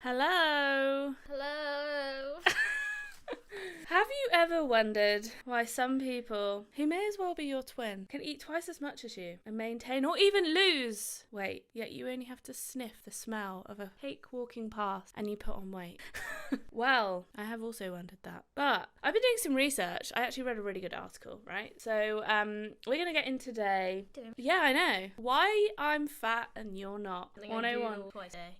Hello. Hello. Have you ever wondered why some people, who may as well be your twin, can eat twice as much as you and maintain or even lose weight, yet you only have to sniff the smell of a cake walking past and you put on weight? Well, I have also wondered that. But I've been doing some research. I actually read a really good article, right? So we're going to get in today. Yeah, I know. Why I'm fat and you're not. 101. Twice a day.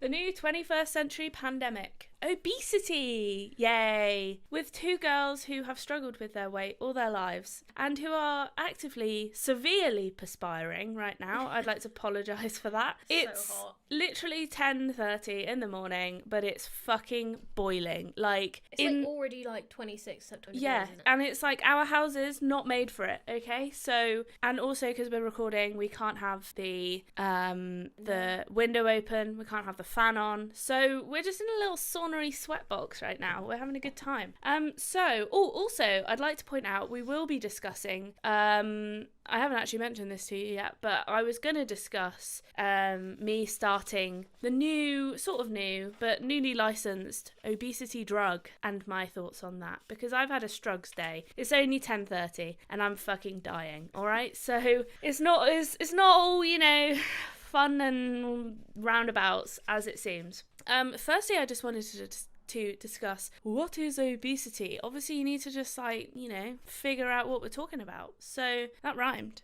The new 21st century pandemic. Obesity! Yay! With two girls who have struggled with their weight all their lives and who are actively, severely perspiring right now. I'd like to apologise for that. It's so hot. Literally 10:30 in the morning, but it's fucking boiling. It's already 26 September. Yeah, isn't it? and it's our house is not made for it, okay? So, and also because we're recording, we can't have the window open, we can't have the fan on. So, we're just in a little saunery sweatbox right now. We're having a good time. Also, I'd like to point out, we will be discussing, I haven't actually mentioned this to you yet, but I was going to discuss me starting the newly licensed obesity drug and my thoughts on that, because I've had a strugs day. It's only 10:30 and I'm fucking dying, all right? So it's not all, fun and roundabouts as it seems. Firstly, I just wanted to discuss what is obesity. Obviously, you need to just figure out what we're talking about. So that rhymed.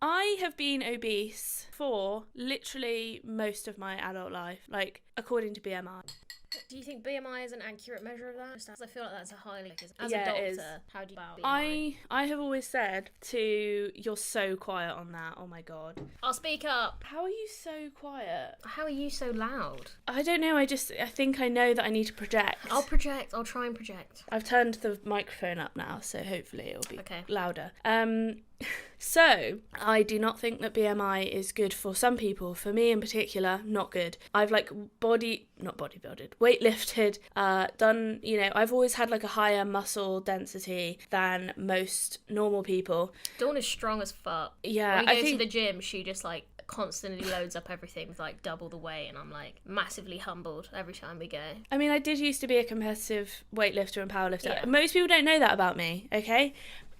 I have been obese for literally most of my adult life, according to BMI. Do you think BMI is an accurate measure of that? I feel like that's a highly... As Yeah, a it is. doctor, how do you about BMI? I have always said you're so quiet on that, oh my god. I'll speak up. How are you so quiet? How are you so loud? I don't know, I think I know that I need to project. I'll project. I'll try and project. I've turned the microphone up now, so hopefully it'll be okay. Louder. So, I do not think that BMI is good for some people. For me in particular, not good. I've weightlifted, done, I've always had a higher muscle density than most normal people. Dawn is strong as fuck. Yeah, when we go to the gym, she just constantly loads up everything with double the weight, and I'm massively humbled every time we go. I mean, I did used to be a competitive weightlifter and powerlifter. Yeah. Most people don't know that about me, okay?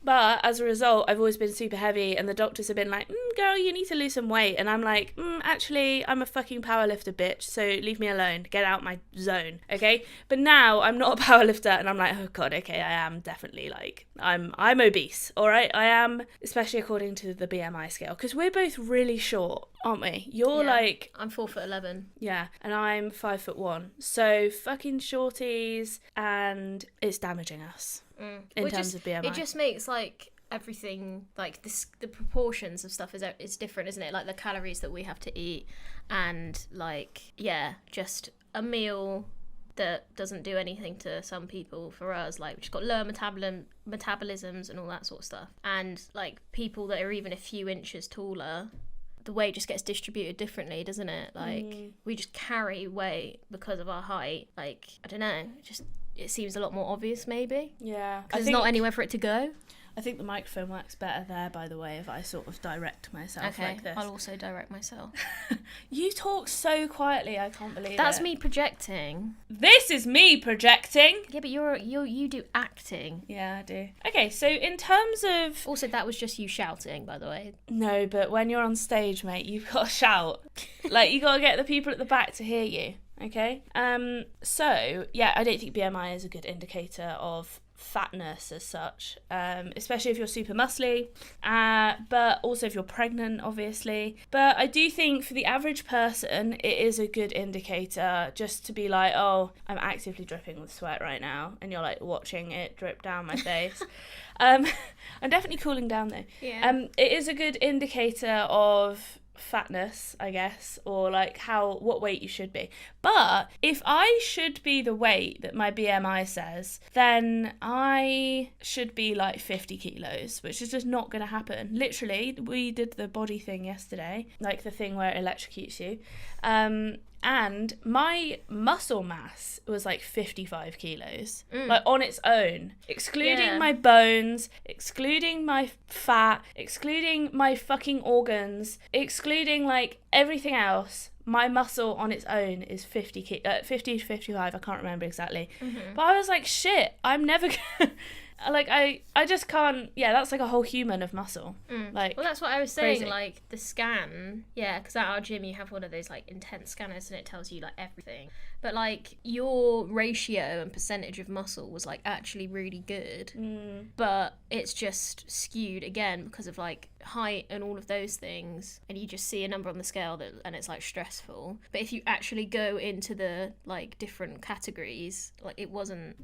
But as a result, I've always been super heavy, and the doctors have been like, girl, you need to lose some weight. And I'm like, actually, I'm a fucking powerlifter, bitch, so leave me alone. Get out my zone, okay? But now I'm not a powerlifter, and I'm like, oh god, okay, I am definitely I'm obese, all right? I am, especially according to the BMI scale, because we're both really short, aren't we? You're I'm 4'11". Yeah, and I'm 5'1". So fucking shorties, and it's damaging us. In terms of BMI. It just makes everything the proportions of stuff is different, isn't it? The calories that we have to eat, and just a meal that doesn't do anything to some people. For us, we've just got lower metabolisms and all that sort of stuff, and people that are even a few inches taller, the weight just gets distributed differently, doesn't it? We just carry weight because of our height. I don't know, it seems a lot more obvious, maybe. Yeah. Because there's not anywhere for it to go. I think the microphone works better there, by the way, if I sort of direct myself like this. I'll also direct myself. You talk so quietly, I can't believe That's me projecting. This is me projecting! Yeah, but you do acting. Yeah, I do. Okay, so in terms of... Also, that was just you shouting, by the way. No, but when you're on stage, mate, you've got to shout. You got to get the people at the back to hear you. Okay? So, yeah, I don't think BMI is a good indicator of fatness as such, especially if you're super muscly, but also if you're pregnant, obviously. But I do think for the average person, it is a good indicator just to be oh, I'm actively dripping with sweat right now, and you're watching it drip down my face. I'm definitely cooling down though. Yeah. It is a good indicator of fatness, I guess, or what weight you should be. But if I should be the weight that my BMI says, then I should be 50 kilos, which is just not going to happen. Literally, we did the body thing yesterday, the thing where it electrocutes you. And my muscle mass was 55 kilos, on its own, excluding my bones, excluding my fat, excluding my fucking organs, excluding everything else. my muscle on its own is 50 to 55, I can't remember exactly. Mm-hmm. But I was like, shit, I'm never gonna like I just can't. Yeah, that's like a whole human of muscle. Like, well, that's what I was saying. crazy. Like the scan, yeah, because at our gym you have one of those like intense scanners and it tells you like everything. But like your ratio and percentage of muscle was like actually really good, but it's just skewed again because of like height and all of those things, and you just see a number on the scale and it's like stressful. But if you actually go into the like different categories, like it wasn't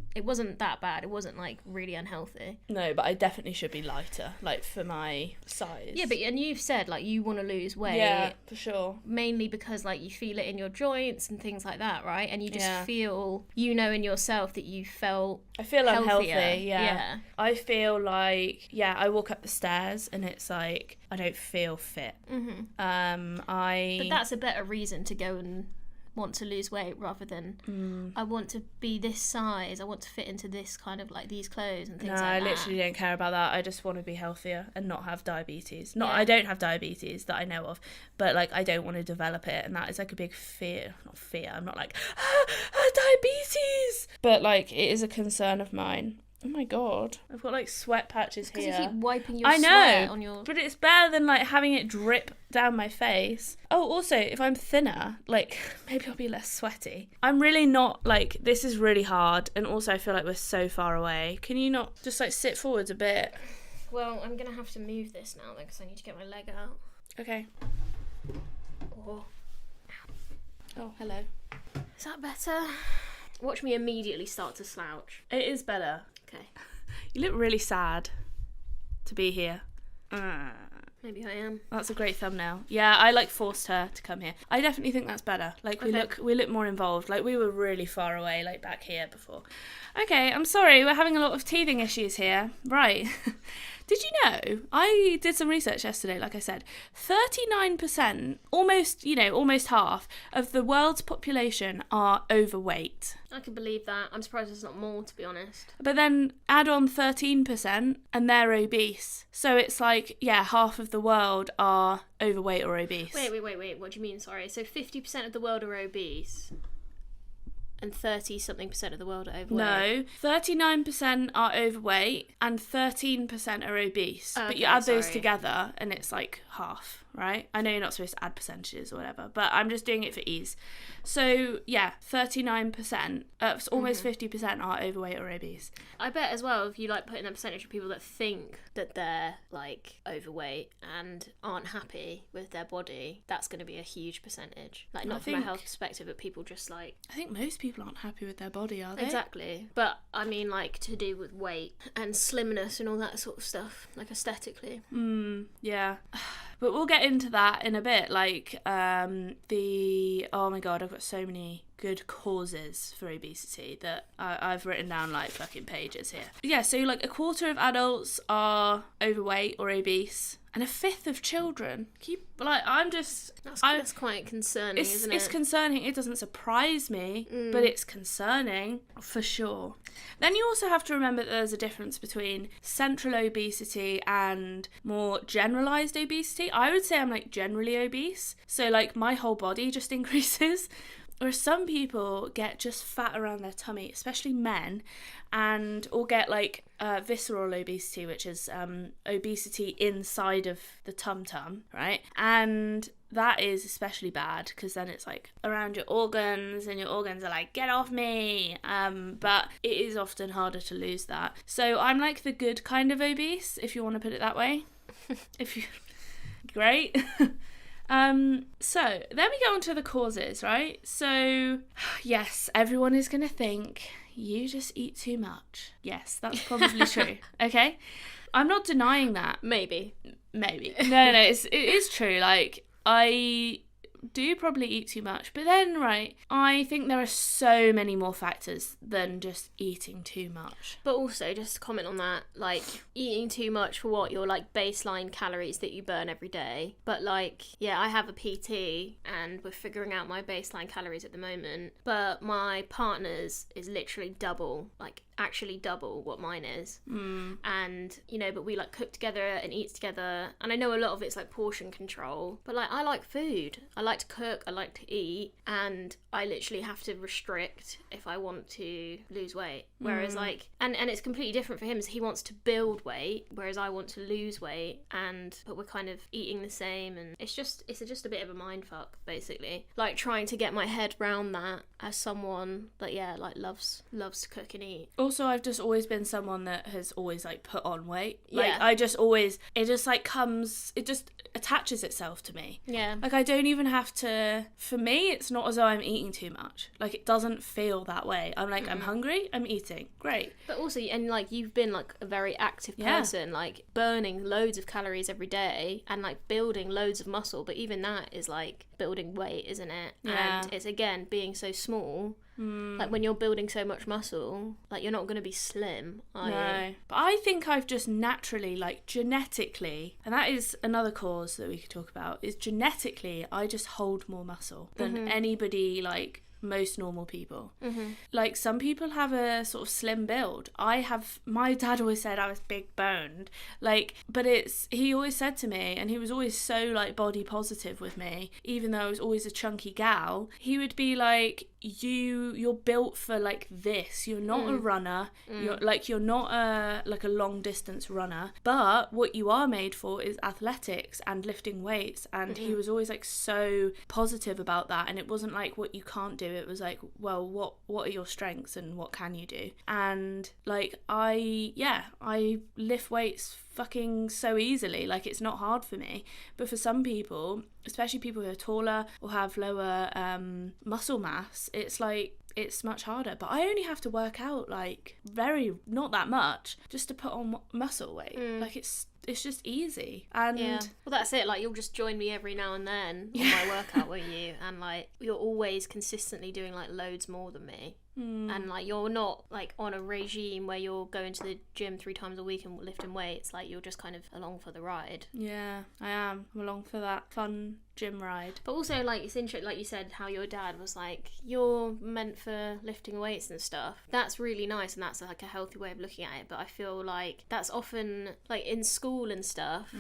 that bad. It wasn't like really unhealthy. No, but I definitely should be lighter, like for my size. Yeah, but and you've said like you want to lose weight. Yeah, for sure. Mainly because like you feel it in your joints and things like that, right? And you just feel, you know, in yourself that you felt I feel healthier. unhealthy, yeah. I feel like, I walk up the stairs and it's like, I don't feel fit. Mm-hmm. But that's a better reason to go and want to lose weight rather than I want to be this size, I want to fit into this kind of like these clothes and things like that. I literally don't care about that. I just want to be healthier and not have diabetes. I don't have diabetes that I know of, but like I don't want to develop it, and that is like a big fear. Not fear, I'm not like diabetes, but like it is a concern of mine. Oh my god, I've got like sweat patches here. Because you keep wiping your sweat on your... But it's better than like having it drip down my face. Oh, also, if I'm thinner, like maybe I'll be less sweaty. I'm really not like, this is really hard, and also I feel like we're so far away. Can you not just like sit forwards a bit? Well, I'm gonna have to move this now then because I need to get my leg out. Okay. Oh, hello. Is that better? Watch me immediately start to slouch. It is better. Okay. You look really sad to be here. Maybe I am. That's a great thumbnail. Yeah, I like forced her to come here. I definitely think that's better. Like we look more involved. Like we were really far away, like back here before. Okay, I'm sorry, we're having a lot of teething issues here. Right. Did you know, I did some research yesterday, like I said, 39%, almost half of the world's population are overweight. I can believe that. I'm surprised there's not more, to be honest. But then add on 13% and they're obese. So it's like, half of the world are overweight or obese. Wait. What do you mean, sorry? So 50% of the world are obese? And 30-something% of the world are overweight? No, 39% are overweight and 13% are obese. Okay, but you add those together and it's like half, right? I know you're not supposed to add percentages or whatever, but I'm just doing it for ease. So, 39%, almost 50% are overweight or obese. I bet as well, if you like put in a percentage of people that think that they're like overweight and aren't happy with their body, that's going to be a huge percentage. Like not from a health perspective, but people just like... I think most people aren't happy with their body, are they? Exactly. But I mean like to do with weight and slimness and all that sort of stuff, like aesthetically. Yeah. But we'll get into that in a bit. Like, oh my god, I've got so many good causes for obesity that I've written down like fucking pages here. Yeah, so like a quarter of adults are overweight or obese, and a fifth of children. That's quite concerning, isn't it? It's concerning. It doesn't surprise me, but it's concerning for sure. Then you also have to remember that there's a difference between central obesity and more generalised obesity. I would say I'm like generally obese, so like my whole body just increases. Or some people get just fat around their tummy, especially men, or get like visceral obesity, which is obesity inside of the tum-tum, right? And that is especially bad because then it's like around your organs and your organs are like, get off me. But it is often harder to lose that. So I'm like the good kind of obese, if you want to put it that way. Great. So then we go on to the causes, right? So yes, everyone is going to think you just eat too much. Yes, that's probably true. Okay. I'm not denying that. Maybe. No, it is true. Like I do probably eat too much, but then I think there are so many more factors than just eating too much. But also, just to comment on that, like eating too much for what your like baseline calories that you burn every day. But like, I have a PT and we're figuring out my baseline calories at the moment, but my partner's is literally double, like actually double what mine is. And, you know, but we like cook together and eat together, and I know a lot of it's like portion control, but like I like food, I like to cook, I like to eat, and I literally have to restrict if I want to lose weight. Whereas like, and it's completely different for him, is he wants to build weight, whereas I want to lose weight, but we're kind of eating the same, and it's just a bit of a mind fuck, basically. Like trying to get my head round that as someone that, yeah, like loves to cook and eat. Also, I've just always been someone that has always like put on weight. Like Yeah. I just always, it just like comes, it just attaches itself to me. Yeah. Like I don't even have to, for me, it's not as though I'm eating too much. Like it doesn't feel that way. I'm like, I'm hungry, I'm eating. Great. But also, and like you've been like a very active person, like burning loads of calories every day and like building loads of muscle, but even that is like building weight, isn't it? Yeah. And it's again being so small. Like when you're building so much muscle, like you're not going to be slim, are No. you? But I think I've just naturally, like genetically, and that is another cause that we could talk about, is genetically I just hold more muscle than anybody like most normal people. Like some people have a sort of slim build. My dad always said I was big boned, like, but he always said to me, and he was always so like body positive with me, even though I was always a chunky gal, he would be like, you're built for like this, you're not a runner, you're not a long distance runner, but what you are made for is athletics and lifting weights. And he was always like so positive about that, and it wasn't like what you can't do, it was like, well, what are your strengths and what can you do? And like I lift weights fucking so easily, like it's not hard for me. But for some people, especially people who are taller or have lower muscle mass, it's like it's much harder. But I only have to work out like not that much just to put on muscle weight. Like it's just easy. And yeah, well that's it, like you'll just join me every now and then on my workout, won't you? And like you're always consistently doing like loads more than me. And like you're not like on a regime where you're going to the gym 3 times a week and lifting weights, like you're just kind of along for the ride. Yeah, I'm along for that fun gym ride. But also like it's interesting, like you said, how your dad was like, you're meant for lifting weights and stuff. That's really nice, and that's like a healthy way of looking at it. But I feel like that's often like in school and stuff,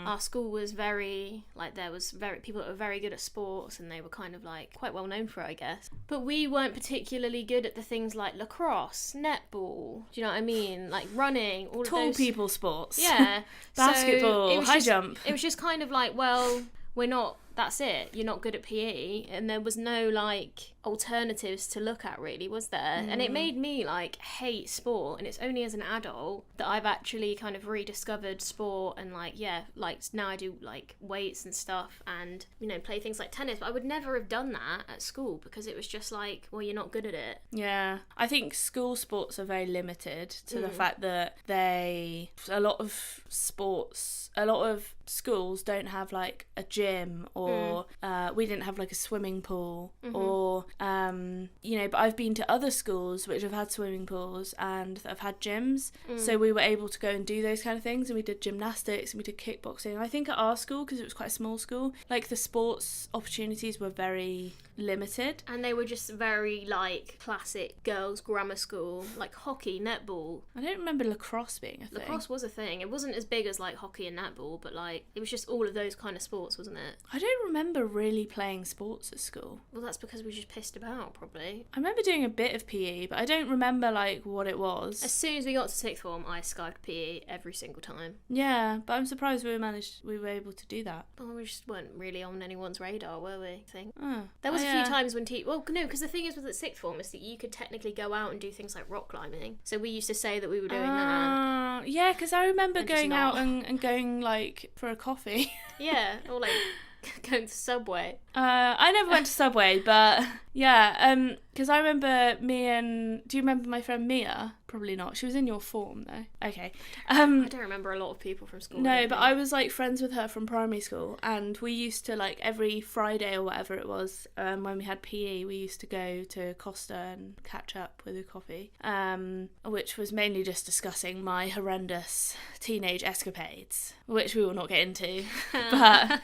our school was very like, there was people that were very good at sports, and they were kind of like quite well known for it, I guess. But we weren't particularly good at the things like lacrosse, netball, do you know what I mean, like running, all of Tall those people sports. yeah. Basketball, So it was high jump. It was just kind of like, well, we're not, that's it, you're not good at PE, and there was no like alternatives to look at, really, was there? And it made me like hate sport, and it's only as an adult that I've actually kind of rediscovered sport, and like now I do like weights and stuff, and you know, play things like tennis. But I would never have done that at school because it was just like, well, you're not good at it. Yeah, I think school sports are very limited to the fact that a lot of schools don't have like a gym, or we didn't have like a swimming pool, or you know, but I've been to other schools which have had swimming pools and that have had gyms, so we were able to go and do those kind of things, and we did gymnastics and we did kickboxing. And I think at our school, because it was quite a small school, like the sports opportunities were very limited, and they were just very like classic girls' grammar school, like hockey, netball. I don't remember lacrosse being a thing. Lacrosse was a thing. It wasn't as big as like hockey and netball, but like it was just all of those kind of sports, wasn't it? I don't remember really playing sports at school. Well, that's because we just pissed about, probably. I remember doing a bit of PE, but I don't remember like what it was. As soon as we got to sixth form, I Skyped PE every single time. Yeah, but I'm surprised we were able to do that. Well, we just weren't really on anyone's radar, were we? I think. Oh, There was a few times when well, no, because the thing is with the sixth form is that you could technically go out and do things like rock climbing. So we used to say that we were doing that. Yeah, because I remember And just going out not. and going like for a coffee. Yeah, or like going to Subway. I never went to Subway, but yeah, because I remember do you remember my friend Mia? Probably not. She was in your form though. Okay. I don't remember a lot of people from school. No, but I was like friends with her from primary school, and we used to like every Friday or whatever it was, when we had PE, we used to go to Costa and catch up with a coffee, which was mainly just discussing my horrendous teenage escapades, which we will not get into. But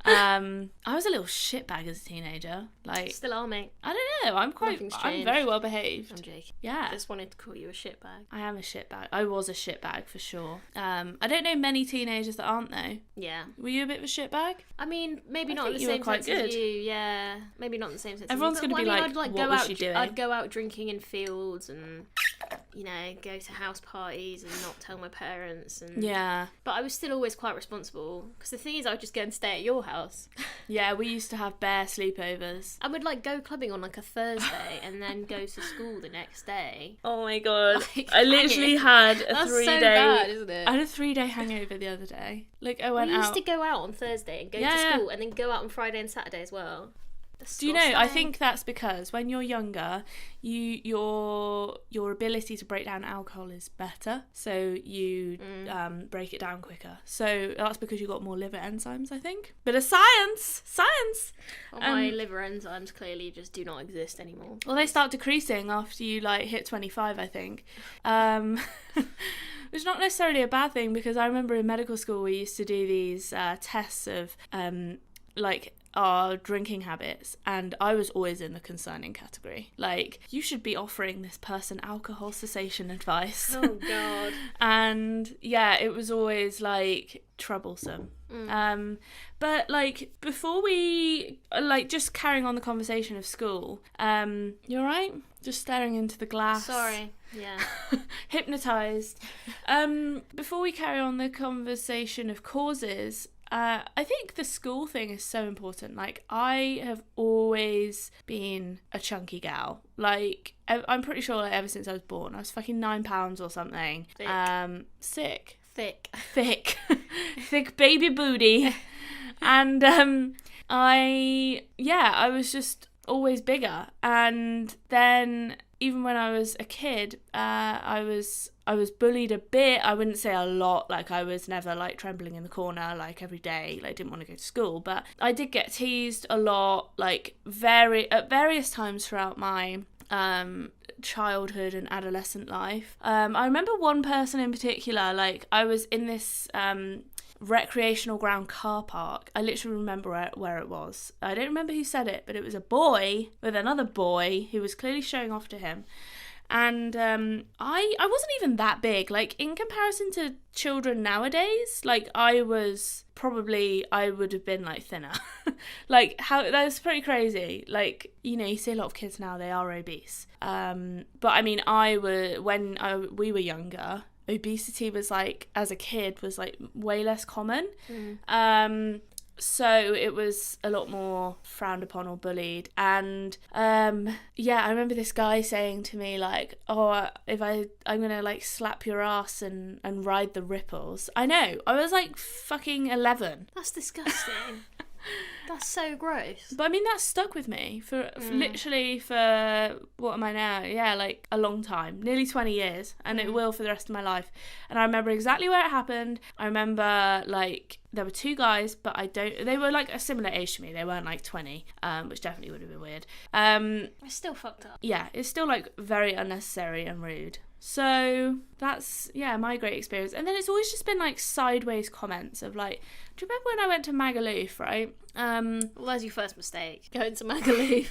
I was a little shitbag as a teenager. Like, Still are, mate. I don't know. Nothing's I'm changed. very well behaved. I'm joking. Yeah. I just wanted to call you a shitbag. I am a shitbag. I was a shitbag for sure. I don't know many teenagers that aren't though. Yeah. Were you a bit of a shitbag? I mean, maybe I not in think the you were same quite sense good. as you. Yeah. Maybe not in the same sense. Everyone's as you. gonna be I'd like, go what was out. she doing? I'd go out drinking in fields and, you know, go to house parties and not tell my parents. And Yeah. But I was still always quite responsible because the thing is, I would just go and stay at your house. Yeah, we used to have bare sleepovers. I would like go clubbing on like a Thursday and then go to school the next day. Oh my god. Like, I literally hanging. had a That's 3-day so bad, isn't it? I had a 3-day hangover the other day. Like I went We used out. to go out on Thursday and go Yeah, to yeah. school and then go out on Friday and Saturday as well. Do you know, I Disgusting. think that's because when you're younger, your ability to break down alcohol is better, so you break it down quicker. So that's because you got more liver enzymes, I think. Bit of science! Well, my liver enzymes clearly just do not exist anymore. Well, they start decreasing after you like hit 25, I think. Which is not necessarily a bad thing, because I remember in medical school we used to do these tests of like our drinking habits, and I was always in the concerning category. Like, you should be offering this person alcohol cessation advice. Oh god. And yeah, it was always like troublesome. But like, before we like, just carrying on the conversation of school, you all right? Just staring into the glass. Sorry. Yeah. Hypnotized. Before we carry on the conversation of causes, I think the school thing is so important. Like, I have always been a chunky gal. Like, I'm pretty sure like, ever since I was born, I was fucking 9 pounds or something. Thick. Sick. Thick. Thick baby booty. And I was just always bigger. And then even when I was a kid, I was bullied a bit. I wouldn't say a lot. Like, I was never like trembling in the corner like every day. Like, didn't want to go to school, but I did get teased a lot. Like, at various times throughout my childhood and adolescent life. I remember one person in particular. Like, I was in this recreational ground car park. I literally remember where it was. I don't remember who said it, but it was a boy with another boy who was clearly showing off to him. And I wasn't even that big. Like, in comparison to children nowadays, like, I would have been like thinner. Like, how that's pretty crazy. Like, you know, you see a lot of kids now, they are obese. But I mean, we were younger, obesity was like, as a kid, was like way less common. So it was a lot more frowned upon or bullied. And I remember this guy saying to me like, oh, I'm gonna like slap your ass and ride the ripples. I know, I was like fucking 11. That's disgusting. That's so gross. But I mean, that stuck with me for literally for, what am I now? Yeah, like a long time, nearly 20 years, and it will for the rest of my life. And I remember exactly where it happened. I remember like there were 2 guys, but they were like a similar age to me. They weren't like 20, which definitely would have been weird. It's still fucked up. Yeah, it's still like very unnecessary and rude. So that's, my great experience. And then it's always just been like sideways comments of like, do you remember when I went to Magaluf, right? Well, that's your first mistake, going to Magaluf.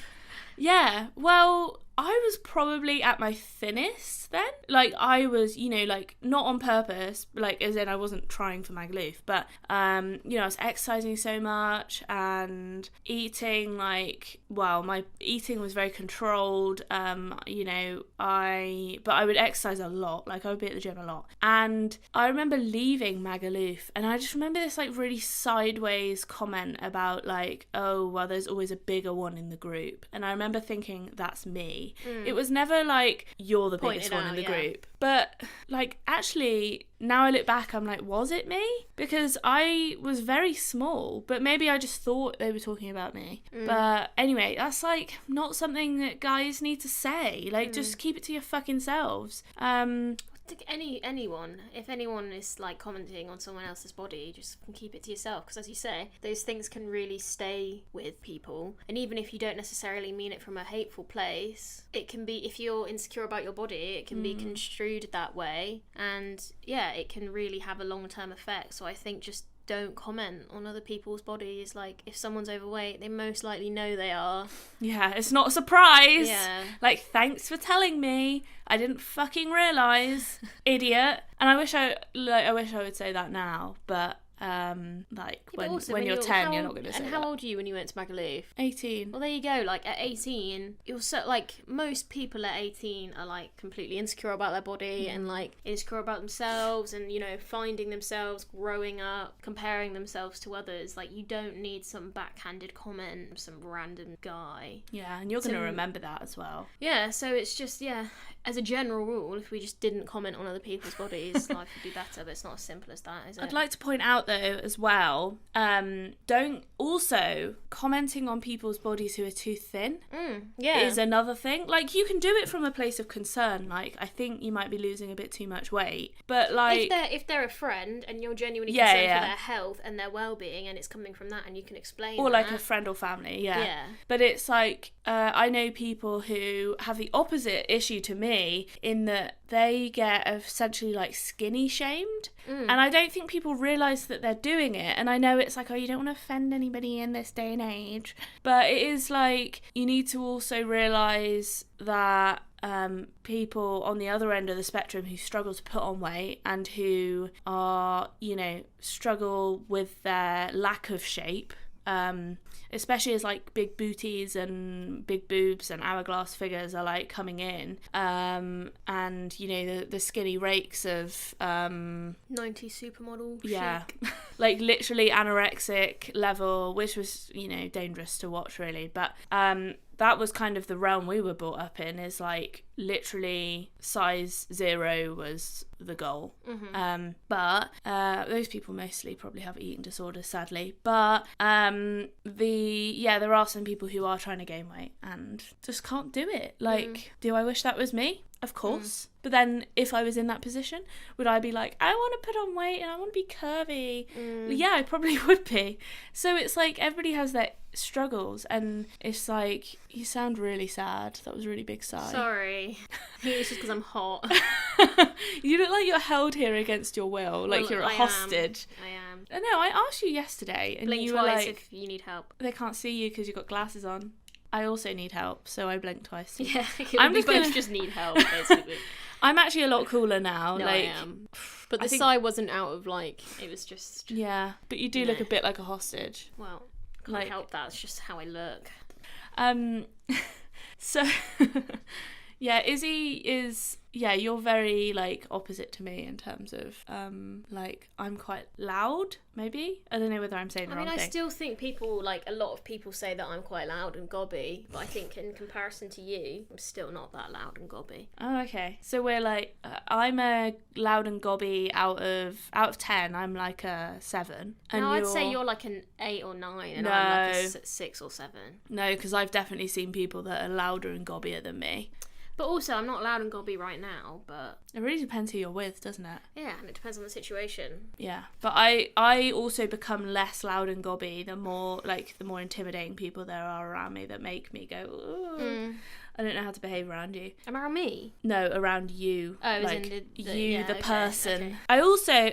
Yeah, well, I was probably at my thinnest then. Like, I was, you know, like, not on purpose, like, as in I wasn't trying for Magaluf, but, you know, I was exercising so much and eating, like, well, my eating was very controlled, you know, but I would exercise a lot, like, I would be at the gym a lot. And I remember leaving Magaluf, and I just remember this, like, really sideways comment about, like, oh, well, there's always a bigger one in the group. And I remember thinking, that's me. It was never like, you're the biggest one in the group. But like, actually, now I look back, I'm like, was it me? Because I was very small, but maybe I just thought they were talking about me. But anyway, that's like not something that guys need to say. Like, just keep it to your fucking selves. Anyone, if anyone is like commenting on someone else's body, just keep it to yourself, because as you say, those things can really stay with people. And even if you don't necessarily mean it from a hateful place, it can be, if you're insecure about your body, it can be construed that way, and yeah, it can really have a long-term effect. So I think just don't comment on other people's bodies. Like, if someone's overweight, they most likely know they are. Yeah, it's not a surprise. Yeah. Like, thanks for telling me. I didn't fucking realise, idiot. And I wish I would say that now, but when you're 10, you're not going to say that. And how old are you when you went to Magaluf? 18. Well, there you go. Like, at 18, you're so, like, most people at 18 are, like, completely insecure about their body and, like, insecure about themselves and, you know, finding themselves, growing up, comparing themselves to others. Like, you don't need some backhanded comment from some random guy. Yeah, and you're going to remember that as well. Yeah, so it's just, as a general rule, if we just didn't comment on other people's bodies, life would be better, but it's not as simple as that, is it? I'd like to point out, though, as well, don't also commenting on people's bodies who are too thin is another thing. Like, you can do it from a place of concern. Like, I think you might be losing a bit too much weight, but like, if they're a friend and you're genuinely concerned for their health and their well-being, and it's coming from that, and you can explain or that. like a friend or family, but it's like, I know people who have the opposite issue to me, in that they get essentially like skinny shamed, and I don't think people realise that they're doing it. And I know it's like, oh, you don't want to offend anybody in this day and age, but it is like, you need to also realise that people on the other end of the spectrum who struggle to put on weight and who are, you know, struggle with their lack of shape, especially as like big booties and big boobs and hourglass figures are like coming in, and you know, the skinny rakes of 90s supermodel chic. Like literally anorexic level, which was, you know, dangerous to watch really, but that was kind of the realm we were brought up in, is like literally size 0 was the goal. But those people mostly probably have eating disorders, sadly, but there are some people who are trying to gain weight and just can't do it. Like, do I wish that was me? Of course. But then if I was in that position, would I be like, I want to put on weight and I want to be curvy? Yeah, I probably would be. So it's like, everybody has their struggles, and it's like, you sound really sad. That was a really big sigh. Sorry. I think it's just because I'm hot. You look like you're held here against your will, like you're a hostage. I am. I know, I asked you yesterday, and Blink you twice were like, if you need help. They can't see you because you've got glasses on. I also need help, so I blinked twice. Yeah, we both just need help, basically. I'm actually a lot cooler now. No, like, I am. But the sigh wasn't out of, like, it was just... Yeah, but you do look a bit like a hostage. Well, can't help that. It's just how I look. So... Yeah, Izzy is... Yeah, you're very, like, opposite to me in terms of, like, I'm quite loud, maybe? I don't know whether I'm saying the wrong thing. I still think people, like, a lot of people say that I'm quite loud and gobby, but I think in comparison to you, I'm still not that loud and gobby. Oh, okay. So we're, like, I'm a loud and gobby out of 10, I'm, like, a 7. And no, I'd say you're, like, an 8 or 9, and I'm, like, a 6 or 7. No, because I've definitely seen people that are louder and gobbier than me. But also, I'm not loud and gobby right now, but... It really depends who you're with, doesn't it? Yeah, and it depends on the situation. Yeah, but I also become less loud and gobby the more intimidating people there are around me that make me go, ooh. I don't know how to behave around you. Around me? No, around you. Oh, like, the okay, person. Okay. I also,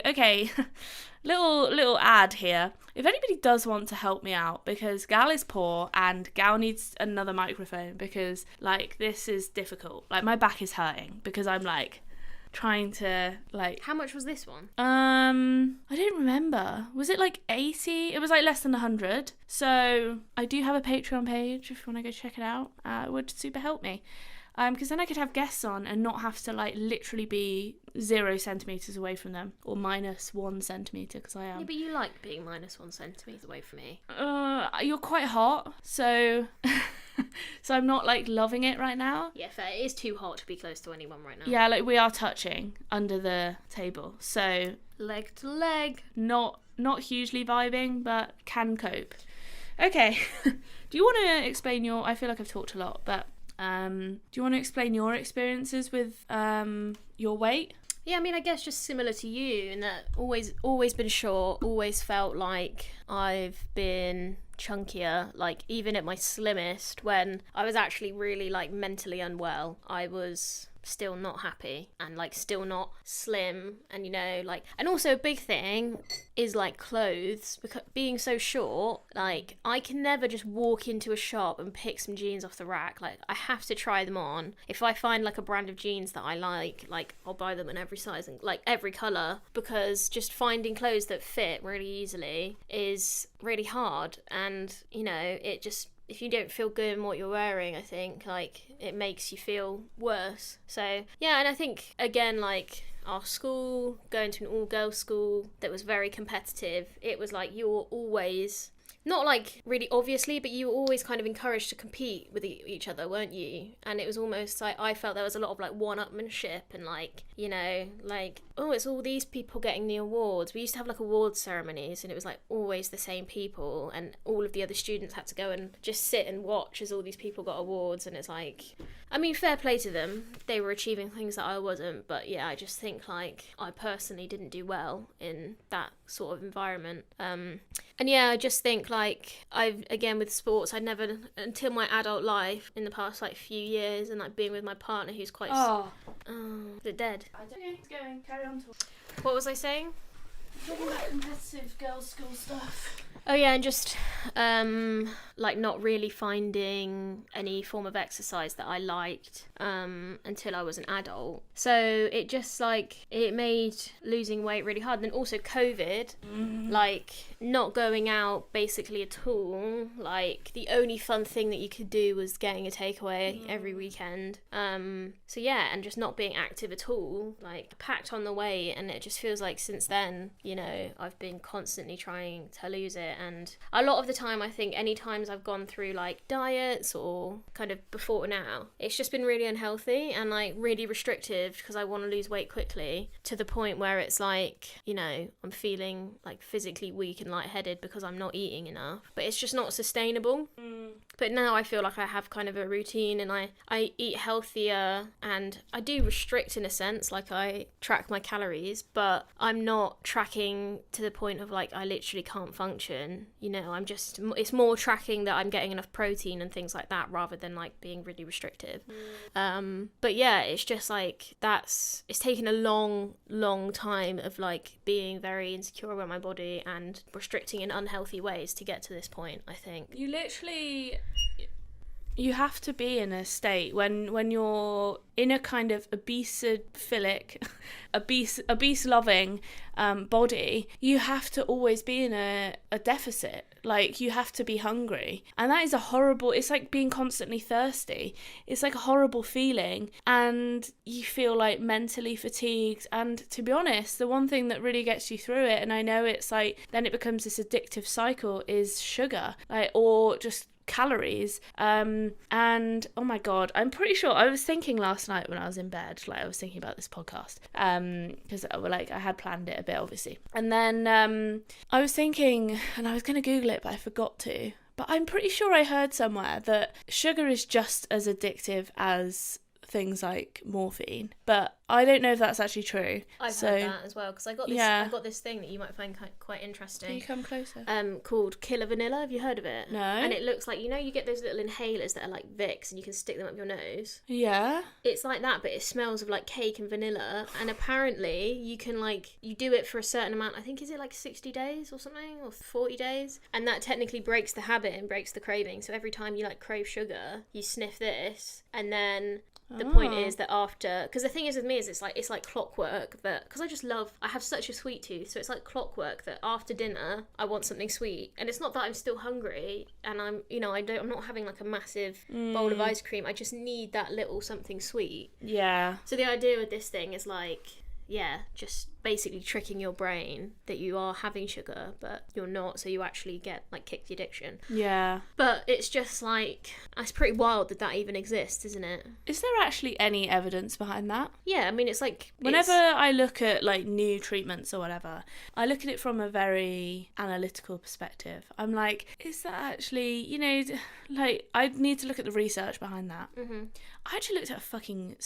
little ad here. If anybody does want to help me out, because Gal is poor and Gal needs another microphone, because, like, this is difficult. Like, my back is hurting because I'm, like, trying to, like... How much was this one? I don't remember. Was it, like, 80? It was, like, less than 100. So I do have a Patreon page if you want to go check it out. It would super help me. Because then I could have guests on and not have to, like, literally be 0 centimetres away from them, or minus 1 centimetre, because I am. Yeah, but you like being minus 1 centimetre away from me. You're quite hot, so so I'm not, like, loving it right now. Yeah, fair. It is too hot to be close to anyone right now. Yeah, like, we are touching under the table, so leg to leg. Not hugely vibing, but can cope. Okay. Do you want to explain your... I feel like I've talked a lot, but... do you want to explain your experiences with your weight? Yeah, I mean, I guess just similar to you, in that always been short, always felt like I've been chunkier. Like, even at my slimmest, when I was actually really, like, mentally unwell, I was still not happy and, like, still not slim. And, you know, like, and also a big thing is, like, clothes, because being so short, like, I can never just walk into a shop and pick some jeans off the rack. Like, I have to try them on. If I find, like, a brand of jeans that I like, I'll buy them in every size and, like, every colour, because just finding clothes that fit really easily is really hard. And, you know, it just, if you don't feel good in what you're wearing, I think, like, it makes you feel worse. So, yeah, and I think, again, like, our school, going to an all-girls school that was very competitive, it was like you were always, not like really obviously, but you were always kind of encouraged to compete with each other, weren't you? And it was almost like, I felt there was a lot of, like, one-upmanship and, like, you know, like, oh, it's all these people getting the awards. We used to have, like, awards ceremonies, and it was, like, always the same people, and all of the other students had to go and just sit and watch as all these people got awards. And it's like, I mean, fair play to them, they were achieving things that I wasn't, but yeah, I just think, like, I personally didn't do well in that sort of environment. And yeah, I just think, like, I've, again, with sports, I'd never, until my adult life, in the past, like, few years, and, like, being with my partner who's quite... Oh, is it dead? I don't know, it's going, carry on talking. What was I saying? Talking about competitive girls' school stuff. Oh yeah, and just like, not really finding any form of exercise that I liked until I was an adult. So it just, like, it made losing weight really hard. And then also COVID, like, not going out basically at all. Like, the only fun thing that you could do was getting a takeaway every weekend. So yeah, and just not being active at all, like, packed on the weight. And it just feels like since then, you know, I've been constantly trying to lose it. And a lot of the time, I think any times I've gone through, like, diets or kind of before or now, it's just been really unhealthy and, like, really restrictive because I want to lose weight quickly, to the point where it's like, you know, I'm feeling, like, physically weak and lightheaded because I'm not eating enough, but it's just not sustainable. But now I feel like I have kind of a routine, and I eat healthier, and I do restrict in a sense, like, I track my calories, but I'm not tracking to the point of, like, I literally can't function, you know. I'm just, it's more tracking that I'm getting enough protein and things like that, rather than, like, being really restrictive. But yeah, it's just, like, it's taken a long time of, like, being very insecure about my body and restricting in unhealthy ways to get to this point, I think. You have to be in a state when you're in a kind of obese loving body, you have to always be in a deficit. Like, you have to be hungry, and that is a horrible, it's like being constantly thirsty. It's like a horrible feeling, and you feel, like, mentally fatigued. And to be honest, the one thing that really gets you through it, and I know it's like, then it becomes this addictive cycle, is sugar, like, or just calories. And oh my god, I'm pretty sure, I was thinking last night when I was in bed, like, I was thinking about this podcast, because like, I had planned it a bit, obviously, and then I was thinking, and I was going to Google it, but I forgot to, but I'm pretty sure I heard somewhere that sugar is just as addictive as things like morphine, but I don't know if that's actually true. I've heard that as well, because I got this thing that you might find quite interesting. Can you come closer? Called Killer Vanilla. Have you heard of it? No. And it looks like, you know, you get those little inhalers that are like Vicks, and you can stick them up your nose. Yeah. It's like that, but it smells of, like, cake and vanilla. And apparently you can, like, you do it for a certain amount. I think, is it like 60 days or something, or 40 days? And that technically breaks the habit and breaks the craving. So every time you, like, crave sugar, you sniff this, and then the point is that after, because the thing is with me is it's like clockwork, that, because I have such a sweet tooth, so it's like clockwork that after dinner I want something sweet, and it's not that I'm still hungry and I'm not having, like, a massive bowl of ice cream. I just need that little something sweet. Yeah. So the idea with this thing is, like, yeah, just basically tricking your brain that you are having sugar, but you're not, so you actually get, like, kick the addiction. Yeah. But it's just, like, it's pretty wild that even exists, isn't it? Is there actually any evidence behind that? Yeah, I mean, it's like... Whenever I look at, like, new treatments or whatever, I look at it from a very analytical perspective. I'm like, is that actually, you know, like, I need to look at the research behind that. Mm-hmm. I actually looked at a fucking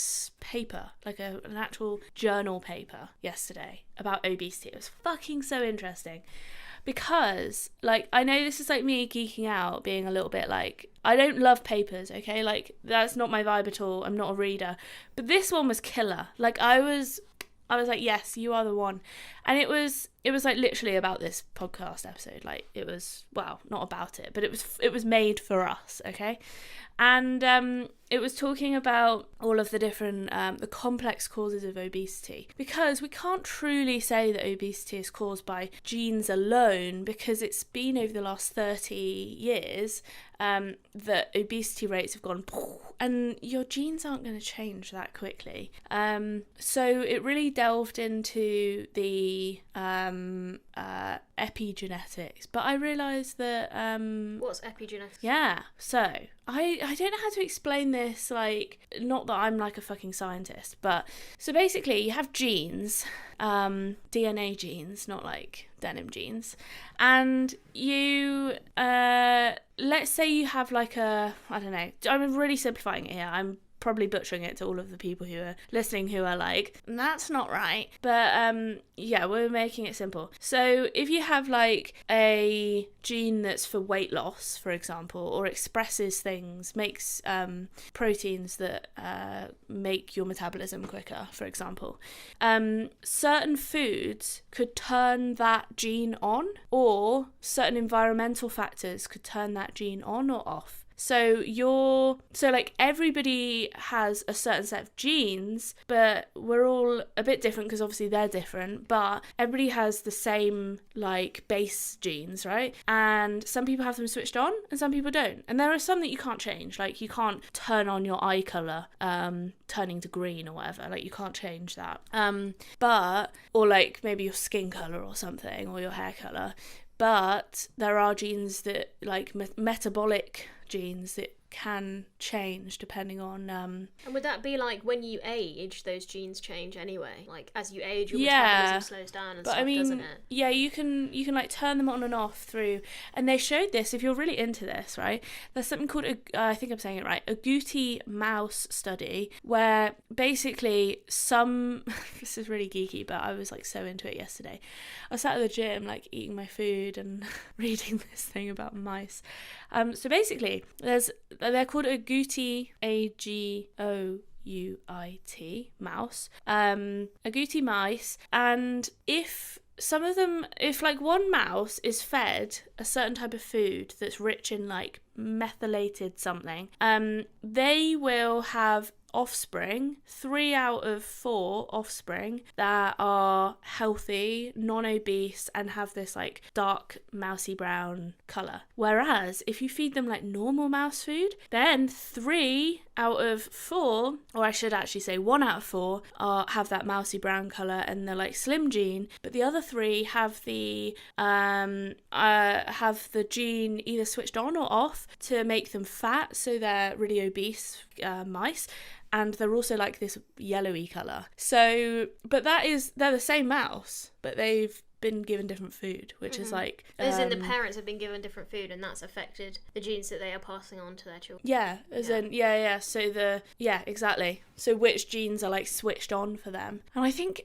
paper, like an actual journal paper yesterday about obesity. It was fucking so interesting. because, like, I know this is like me geeking out, being a little bit like, I don't love papers, okay? Like, that's not my vibe at all. I'm not a reader. But this one was killer. Like, I was like, yes, you are the one. And it was like literally about this podcast episode. Like, it was, well, not about it, but it was made for us, okay? And it was talking about all of the different, the complex causes of obesity, because we can't truly say that obesity is caused by genes alone, because it's been over the last 30 years that obesity rates have gone, and your genes aren't going to change that quickly. So it really delved into the epigenetics, but I realised that what's epigenetics? Yeah, so I don't know how to explain this, like, not that I'm like a fucking scientist, but so basically you have genes, DNA genes, not like denim jeans, and you let's say you have like a, I don't know, I'm really simplifying it here, I'm probably butchering it to all of the people who are listening who are like, that's not right, but yeah, we're making it simple. So if you have like a gene that's for weight loss, for example, or expresses things, makes proteins that make your metabolism quicker, for example, certain foods could turn that gene on, or certain environmental factors could turn that gene on or off. So like everybody has a certain set of genes, but we're all a bit different because obviously they're different, but everybody has the same like base genes, right? And some people have them switched on and some people don't. And there are some that you can't change, like you can't turn on your eye colour turning to green or whatever, like you can't change that. But, or like maybe your skin colour or something, or your hair colour. But there are genes that, like metabolic genes, that can change depending on and would that be like when you age, those genes change anyway? Like as you age, your metabolism slows down and but stuff, I mean, doesn't it? Yeah, you can like turn them on and off through, and they showed this, if you're really into this, right? There's something called I think I'm saying it right, a Gootie mouse study, where basically this is really geeky, but I was like so into it yesterday. I was sat at the gym like eating my food and reading this thing about mice. So basically they're called a Gootie, AGOUIT mouse, a Gootie mice, and if like one mouse is fed a certain type of food that's rich in like methylated something, they will have offspring, 3 out of 4 offspring that are healthy, non-obese, and have this like dark mousy brown colour. Whereas if you feed them like normal mouse food, then 3 out of 4, or I should actually say 1 out of 4, have that mousy brown colour and they're like slim gene, but the other 3 have the gene either switched on or off to make them fat, so they're really obese mice. And they're also like this yellowy colour. So, but they're the same mouse, but they've been given different food, which is like... As in the parents have been given different food and that's affected the genes that they are passing on to their children. Yeah, So exactly. So which genes are like switched on for them. And I think,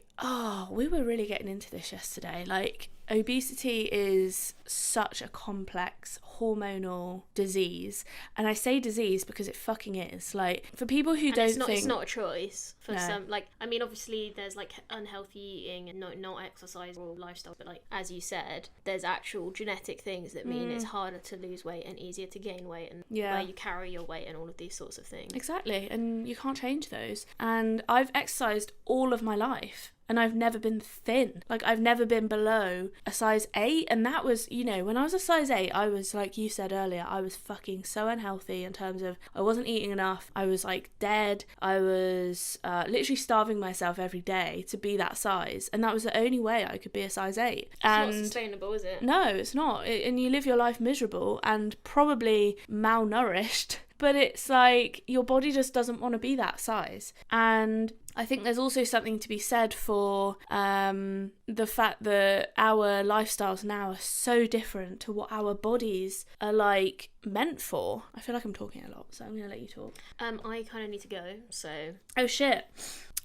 we were really getting into this yesterday. Like, obesity is such a complex hormonal disease, and I say disease because it fucking is. Like, for people who don't think it's not a choice for some. Like, I mean, obviously there's like unhealthy eating and not exercise or lifestyle, but like as you said, there's actual genetic things that mean it's harder to lose weight and easier to gain weight, and where you carry your weight and all of these sorts of things. Exactly, and you can't change those. And I've exercised all of my life, and I've never been thin. Like, I've never been below a size 8. And that was, when I was a size 8, I was, like you said earlier, I was fucking so unhealthy in terms of I wasn't eating enough. I was, like, dead. I was literally starving myself every day to be that size. And that was the only way I could be a size 8. It's not sustainable, is it? No, it's not. And you live your life miserable and probably malnourished. But it's like your body just doesn't want to be that size. And I think there's also something to be said for the fact that our lifestyles now are so different to what our bodies are like meant for. I feel like I'm talking a lot, so I'm going to let you talk. I kind of need to go, so... Oh, shit.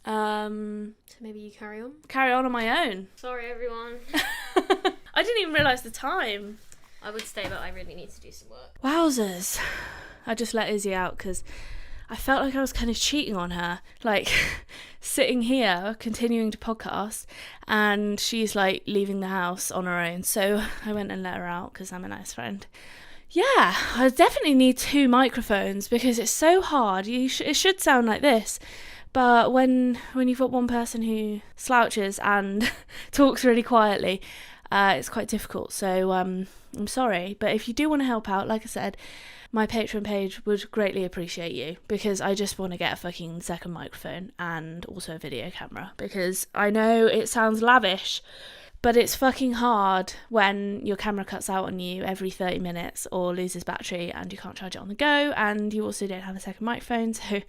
So maybe you carry on? Carry on my own. Sorry, everyone. I didn't even realise the time. I would stay, but I really need to do some work. Wowzers. I just let Izzy out because I felt like I was kind of cheating on her. Like, sitting here, continuing to podcast, and she's, like, leaving the house on her own. So I went and let her out because I'm a nice friend. Yeah, I definitely need 2 microphones because it's so hard. It should sound like this. But when you've got one person who slouches and talks really quietly, it's quite difficult. So I'm sorry. But if you do want to help out, like I said, my Patreon page would greatly appreciate you, because I just want to get a fucking second microphone and also a video camera, because I know it sounds lavish, but it's fucking hard when your camera cuts out on you every 30 minutes or loses battery and you can't charge it on the go, and you also don't have a second microphone, so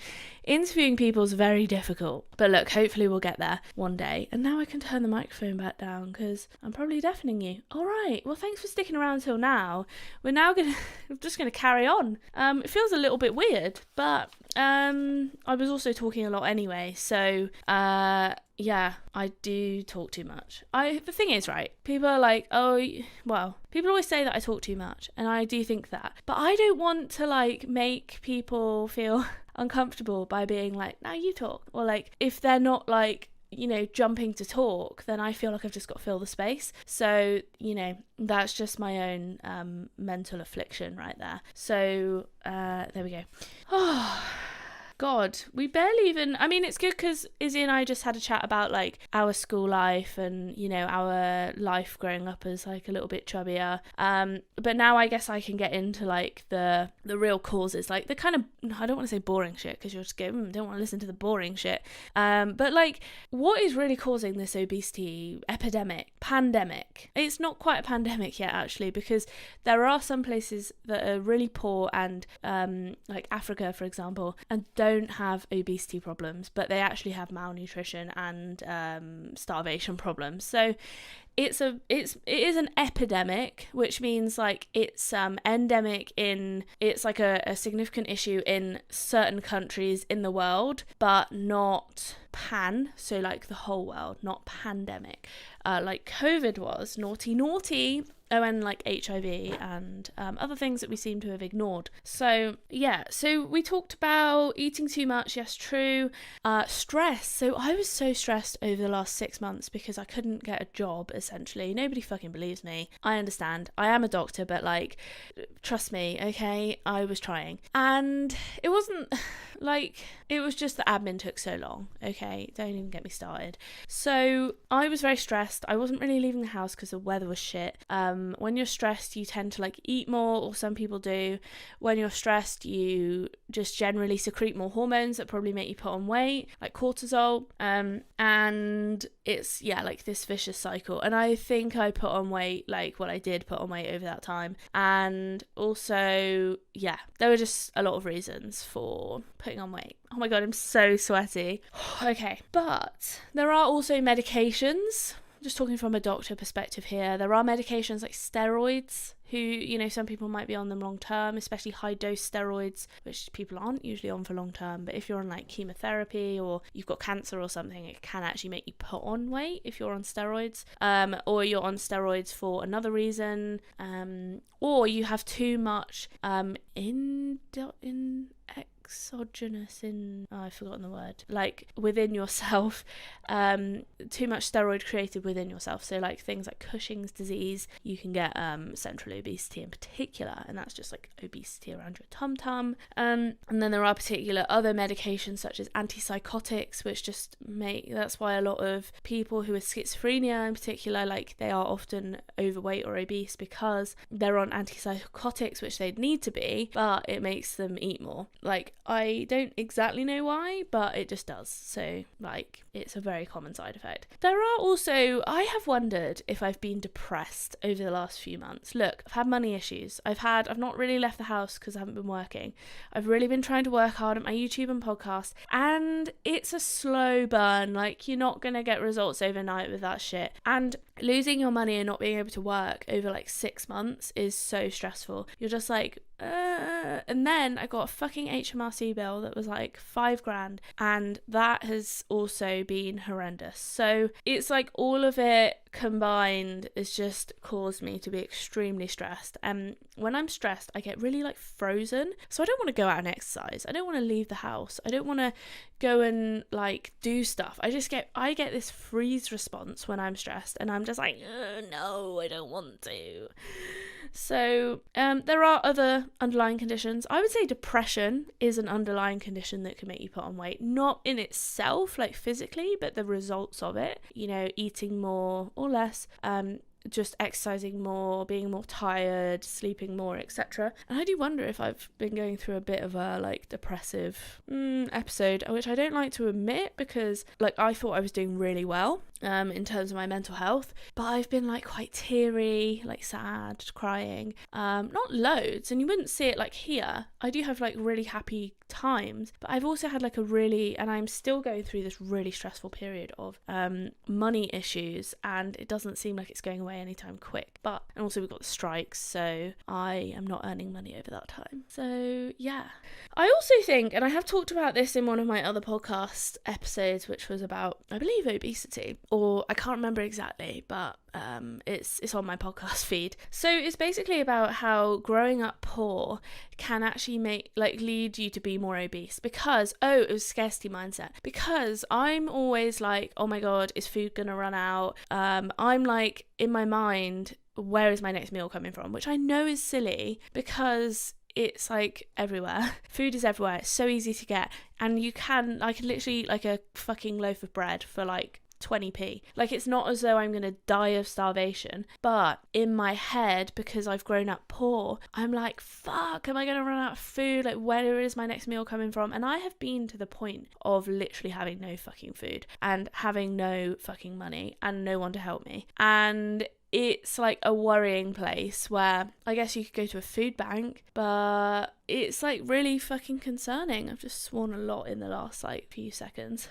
interviewing people is very difficult. But look, hopefully we'll get there one day. And now I can turn the microphone back down because I'm probably deafening you. All right, well, thanks for sticking around till now. We're just gonna carry on. It feels a little bit weird, but I was also talking a lot anyway, so yeah, I do talk too much. The thing is, right, people are like, people always say that I talk too much, and I do think that, but I don't want to, like, make people feel uncomfortable by being like, now you talk, or, like, if they're not, like, you know, jumping to talk, then I feel like I've just got to fill the space. So, you know, that's just my own mental affliction right there. So there we go. Oh God, we barely even, I mean, it's good because Izzy and I just had a chat about, like, our school life and, you know, our life growing up as, like, a little bit chubbier, but now I guess I can get into, like, the real causes, like, the kind of, I don't want to say boring shit, because you'll just go, don't want to listen to the boring shit, but, like, what is really causing this obesity pandemic? It's not quite a pandemic yet, actually, because there are some places that are really poor and, like Africa, for example, and don't have obesity problems, but they actually have malnutrition and starvation problems. So it is an epidemic, which means, like, it's endemic in, it's like a significant issue in certain countries in the world, but not so like the whole world, not pandemic, like COVID was. naughty. And like HIV and other things that we seem to have ignored. So yeah, so we talked about eating too much. Yes, true. Stress. So I was so stressed over the last 6 months because I couldn't get a job, essentially. Nobody fucking believes me. I understand. I am a doctor, but, like, trust me, okay? I was trying. And it wasn't, like, it was just the admin took so long, okay? Don't even get me started. So I was very stressed. I wasn't really leaving the house because the weather was shit. When you're stressed, you tend to, like, eat more, or some people do. When you're stressed, you just generally secrete more hormones that probably make you put on weight, like cortisol, and it's, yeah, like this vicious cycle. And I think I put on weight, like, I did put on weight over that time. And also, yeah, there were just a lot of reasons for putting on weight. Oh my God, I'm so sweaty. Okay, but there are also medications. Just talking from a doctor perspective here, there are medications like steroids, who, you know, some people might be on them long term, especially high dose steroids, which people aren't usually on for long term. But if you're on, like, chemotherapy or you've got cancer or something, it can actually make you put on weight if you're on steroids, or you're on steroids for another reason, or you have too much exogenous I've forgotten the word, like, within yourself, too much steroid created within yourself. So, like, things like Cushing's disease, you can get central obesity in particular, and that's just, like, obesity around your tum-tum. And then there are particular other medications such as antipsychotics, which just that's why a lot of people who are schizophrenia in particular, like, they are often overweight or obese because they're on antipsychotics, which they'd need to be, but it makes them eat more. Like, I don't exactly know why, but it just does. So, like, it's a very common side effect. There are also, I have wondered if I've been depressed over the last few months. Look, I've had money issues. I've not really left the house because I haven't been working. I've really been trying to work hard at my YouTube and podcast, and it's a slow burn. Like, you're not going to get results overnight with that shit. And losing your money and not being able to work over, like, 6 months is so stressful. You're just like, and then I got a fucking HMRC HMRC bill that was like $5,000, and that has also been horrendous. So it's like all of it combined has just caused me to be extremely stressed. And when I'm stressed, I get really like frozen. So I don't want to go out and exercise. I don't want to leave the house. I don't want to go and like do stuff. I get this freeze response when I'm stressed, and I'm just like, no, I don't want to. So there are other underlying conditions. I would say depression is an underlying condition that can make you put on weight, not in itself like physically, but the results of it, you know, eating more or less, just exercising more, being more tired, sleeping more, etc. And I do wonder if I've been going through a bit of a like depressive episode, which I don't like to admit, because like I thought I was doing really well in terms of my mental health, but I've been like quite teary, like sad, crying, not loads, and you wouldn't see it like here. I do have like really happy times, but I've also had like and I'm still going through this really stressful period of money issues, and it doesn't seem like it's going away anytime quick. And also we've got the strikes, so I am not earning money over that time. So yeah, I also think, and I have talked about this in one of my other podcast episodes, which was about, I believe, obesity, or I can't remember exactly, but it's on my podcast feed. So it's basically about how growing up poor can actually lead you to be more obese, because it was scarcity mindset. Because I'm always like, oh my god, is food gonna run out? I'm like, in my mind, where is my next meal coming from? Which I know is silly, because it's like everywhere. Food is everywhere. It's so easy to get, and I can literally like a fucking loaf of bread for like 20p. Like, it's not as though I'm gonna die of starvation, but in my head, because I've grown up poor, I'm like, fuck, am I gonna run out of food? Like, where is my next meal coming from? And I have been to the point of literally having no fucking food and having no fucking money and no one to help me. And it's like a worrying place where I guess you could go to a food bank, but it's like really fucking concerning. I've just sworn a lot in the last like few seconds.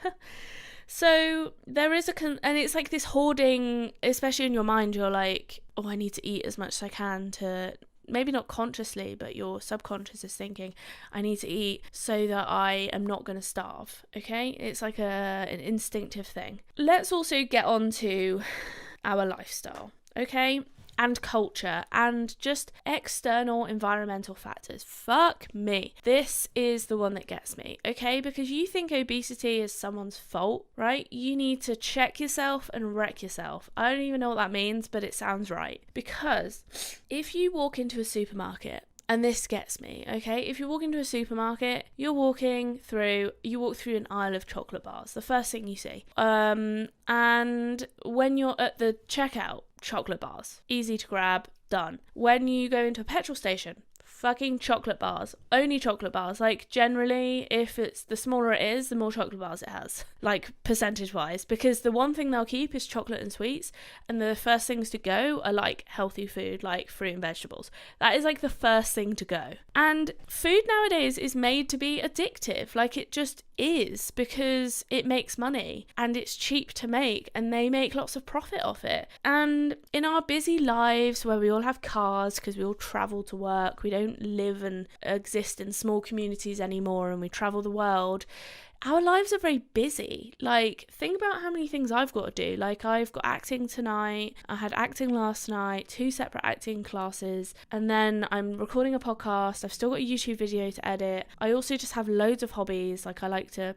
So there is and it's like this hoarding, especially in your mind. You're like, oh, I need to eat as much as I can to, maybe not consciously, but your subconscious is thinking, I need to eat so that I am not going to starve. Okay, it's like an instinctive thing. Let's also get on to our lifestyle, okay, and culture and just external environmental factors. Fuck me, this is the one that gets me, okay? Because you think obesity is someone's fault, right? You need to check yourself and wreck yourself. I don't even know what that means, but it sounds right. Because if you walk into a supermarket, and this gets me, okay? If you walk into a supermarket, you walk through an aisle of chocolate bars, the first thing you see. And when you're at the checkout, chocolate bars, easy to grab, done. When you go into a petrol station, fucking chocolate bars, only chocolate bars. Like, generally, if it's the smaller it is, the more chocolate bars it has, like percentage wise, because the one thing they'll keep is chocolate and sweets, and the first things to go are like healthy food, like fruit and vegetables. That is like the first thing to go. And food nowadays is made to be addictive, like it just is, because it makes money and it's cheap to make, and they make lots of profit off it. And in our busy lives where we all have cars because we all travel to work, we don't live and exist in small communities anymore, and we travel the world, our lives are very busy. Like, think about how many things I've got to do. Like, I've got acting tonight, I had acting last night, 2 separate acting classes, and then I'm recording a podcast, I've still got a YouTube video to edit. I also just have loads of hobbies, like I like to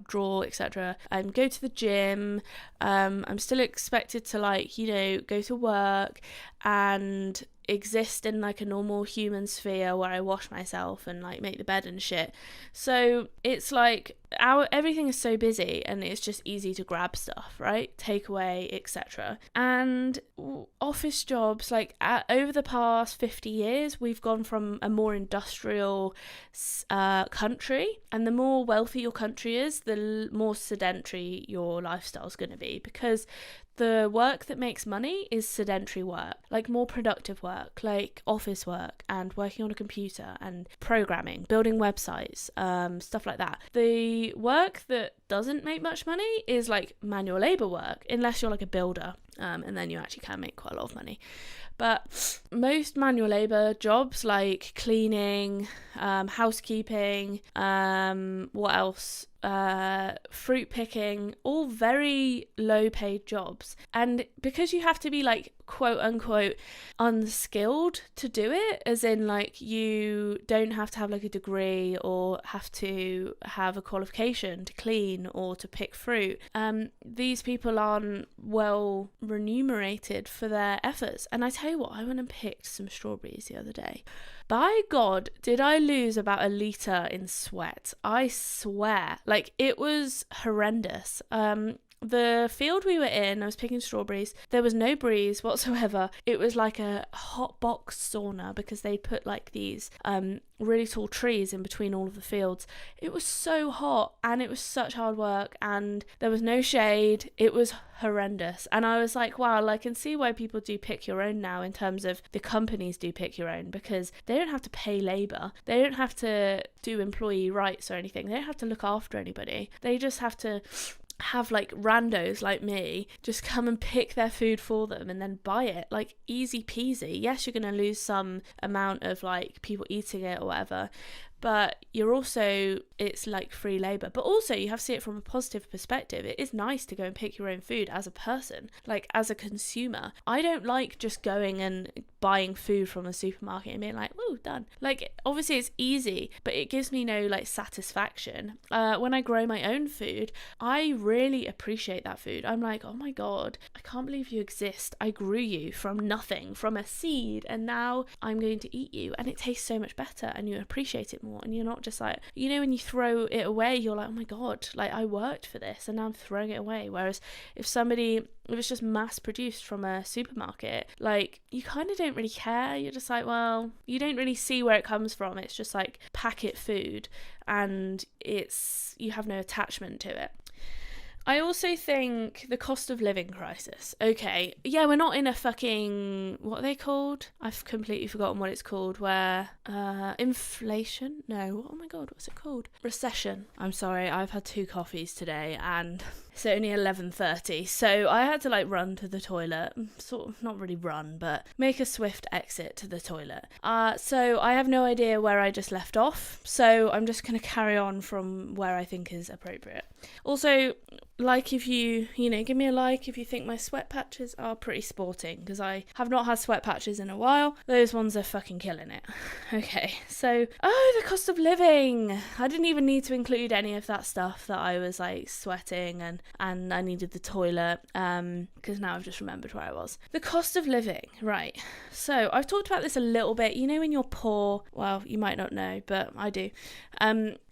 draw, etc. Go to the gym, I'm still expected to, like, you know, go to work and exist in like a normal human sphere where I wash myself and like make the bed and shit. So it's like everything is so busy, and it's just easy to grab stuff, right? Takeaway, etc. And office jobs, like over the past 50 years, we've gone from a more industrial country, and the more wealthy your country is, the more sedentary your lifestyle is going to be, because the work that makes money is sedentary work, like more productive work, like office work and working on a computer and programming, building websites, stuff like that. The work that doesn't make much money is like manual labor work, unless you're like a builder, and then you actually can make quite a lot of money. But most manual labor jobs like cleaning, housekeeping, what else? Fruit picking, all very low paid jobs. And because you have to be like quote unquote unskilled to do it, as in like you don't have to have like a degree or have to have a qualification to clean or to pick fruit, these people aren't well remunerated for their efforts. And I tell you what, I went and picked some strawberries the other day. By God, did I lose about a litre in sweat. I swear. Like, it was horrendous. The field we were in, I was picking strawberries. There was no breeze whatsoever. It was like a hot box sauna because they put like these really tall trees in between all of the fields. It was so hot and it was such hard work and there was no shade. It was horrendous. And I was like, wow, I can see why people do pick your own now, in terms of the companies do pick your own, because they don't have to pay labour. They don't have to do employee rights or anything. They don't have to look after anybody. They just have to have like randos like me just come and pick their food for them and then buy it, like easy peasy. Yes, you're going to lose some amount of like people eating it or whatever, but you're also, it's like free labour. But also you have to see it from a positive perspective. It is nice to go and pick your own food as a person, like as a consumer. I don't like just going and buying food from a supermarket and being like, woo, done. Like, obviously it's easy, but it gives me no like satisfaction. When I grow my own food, I really appreciate that food. I'm like, oh my God, I can't believe you exist. I grew you from nothing, from a seed, and now I'm going to eat you, and it tastes so much better and you appreciate it more. And you're not just like, you know, when you throw it away, you're like, oh my God, like I worked for this and now I'm throwing it away. Whereas if it's just mass produced from a supermarket, like you kind of don't really care. You're just like, well, you don't really see where it comes from. It's just like packet food and you have no attachment to it. I also think the cost of living crisis. Okay, yeah, we're not in a fucking, what are they called? I've completely forgotten what it's called, where, inflation? No, oh my God, what's it called? Recession. I'm sorry, I've had 2 coffees today and it's only 11:30, so I had to like run to the toilet, sort of, not really run, but make a swift exit to the toilet. So I have no idea where I just left off, so I'm just going to carry on from where I think is appropriate. Also, like, if you give me a like if you think my sweat patches are pretty sporting, because I have not had sweat patches in a while. Those ones are fucking killing it. Okay, so, the cost of living. I didn't even need to include any of that stuff that I was like sweating and I needed the toilet, because now I've just remembered where I was. The cost of living, right. So I've talked about this a little bit. You know, when you're poor, well, you might not know, but I do.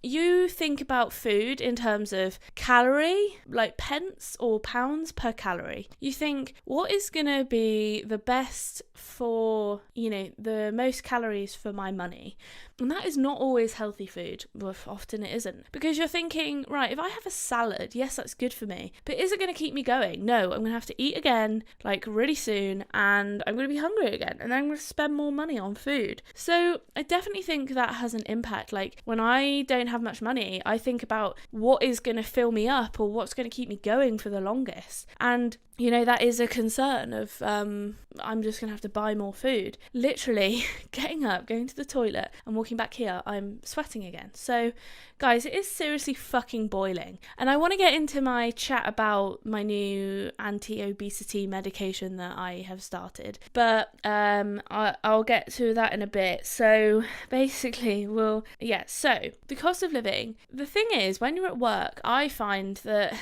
You think about food in terms of calorie, like pence or pounds per calorie. You think, what is going to be the best for, the most calories for my money? And that is not always healthy food. Often it isn't. Because you're thinking, right, if I have a salad, yes, that's good for me. But is it going to keep me going? No, I'm going to have to eat again, like really soon, and I'm going to be hungry again. And then I'm going to spend more money on food. So I definitely think that has an impact. Like, when I don't have much money, I think about what is going to fill me up or what's going to keep me going for the longest. And that is a concern of, I'm just going to have to buy more food. Literally getting up, going to the toilet and walking back here, I'm sweating again. So guys, it is seriously fucking boiling. And I want to get into my chat about my new anti-obesity medication that I have started. But I'll get to that in a bit. So basically, so the cost of living. The thing is, when you're at work, I find that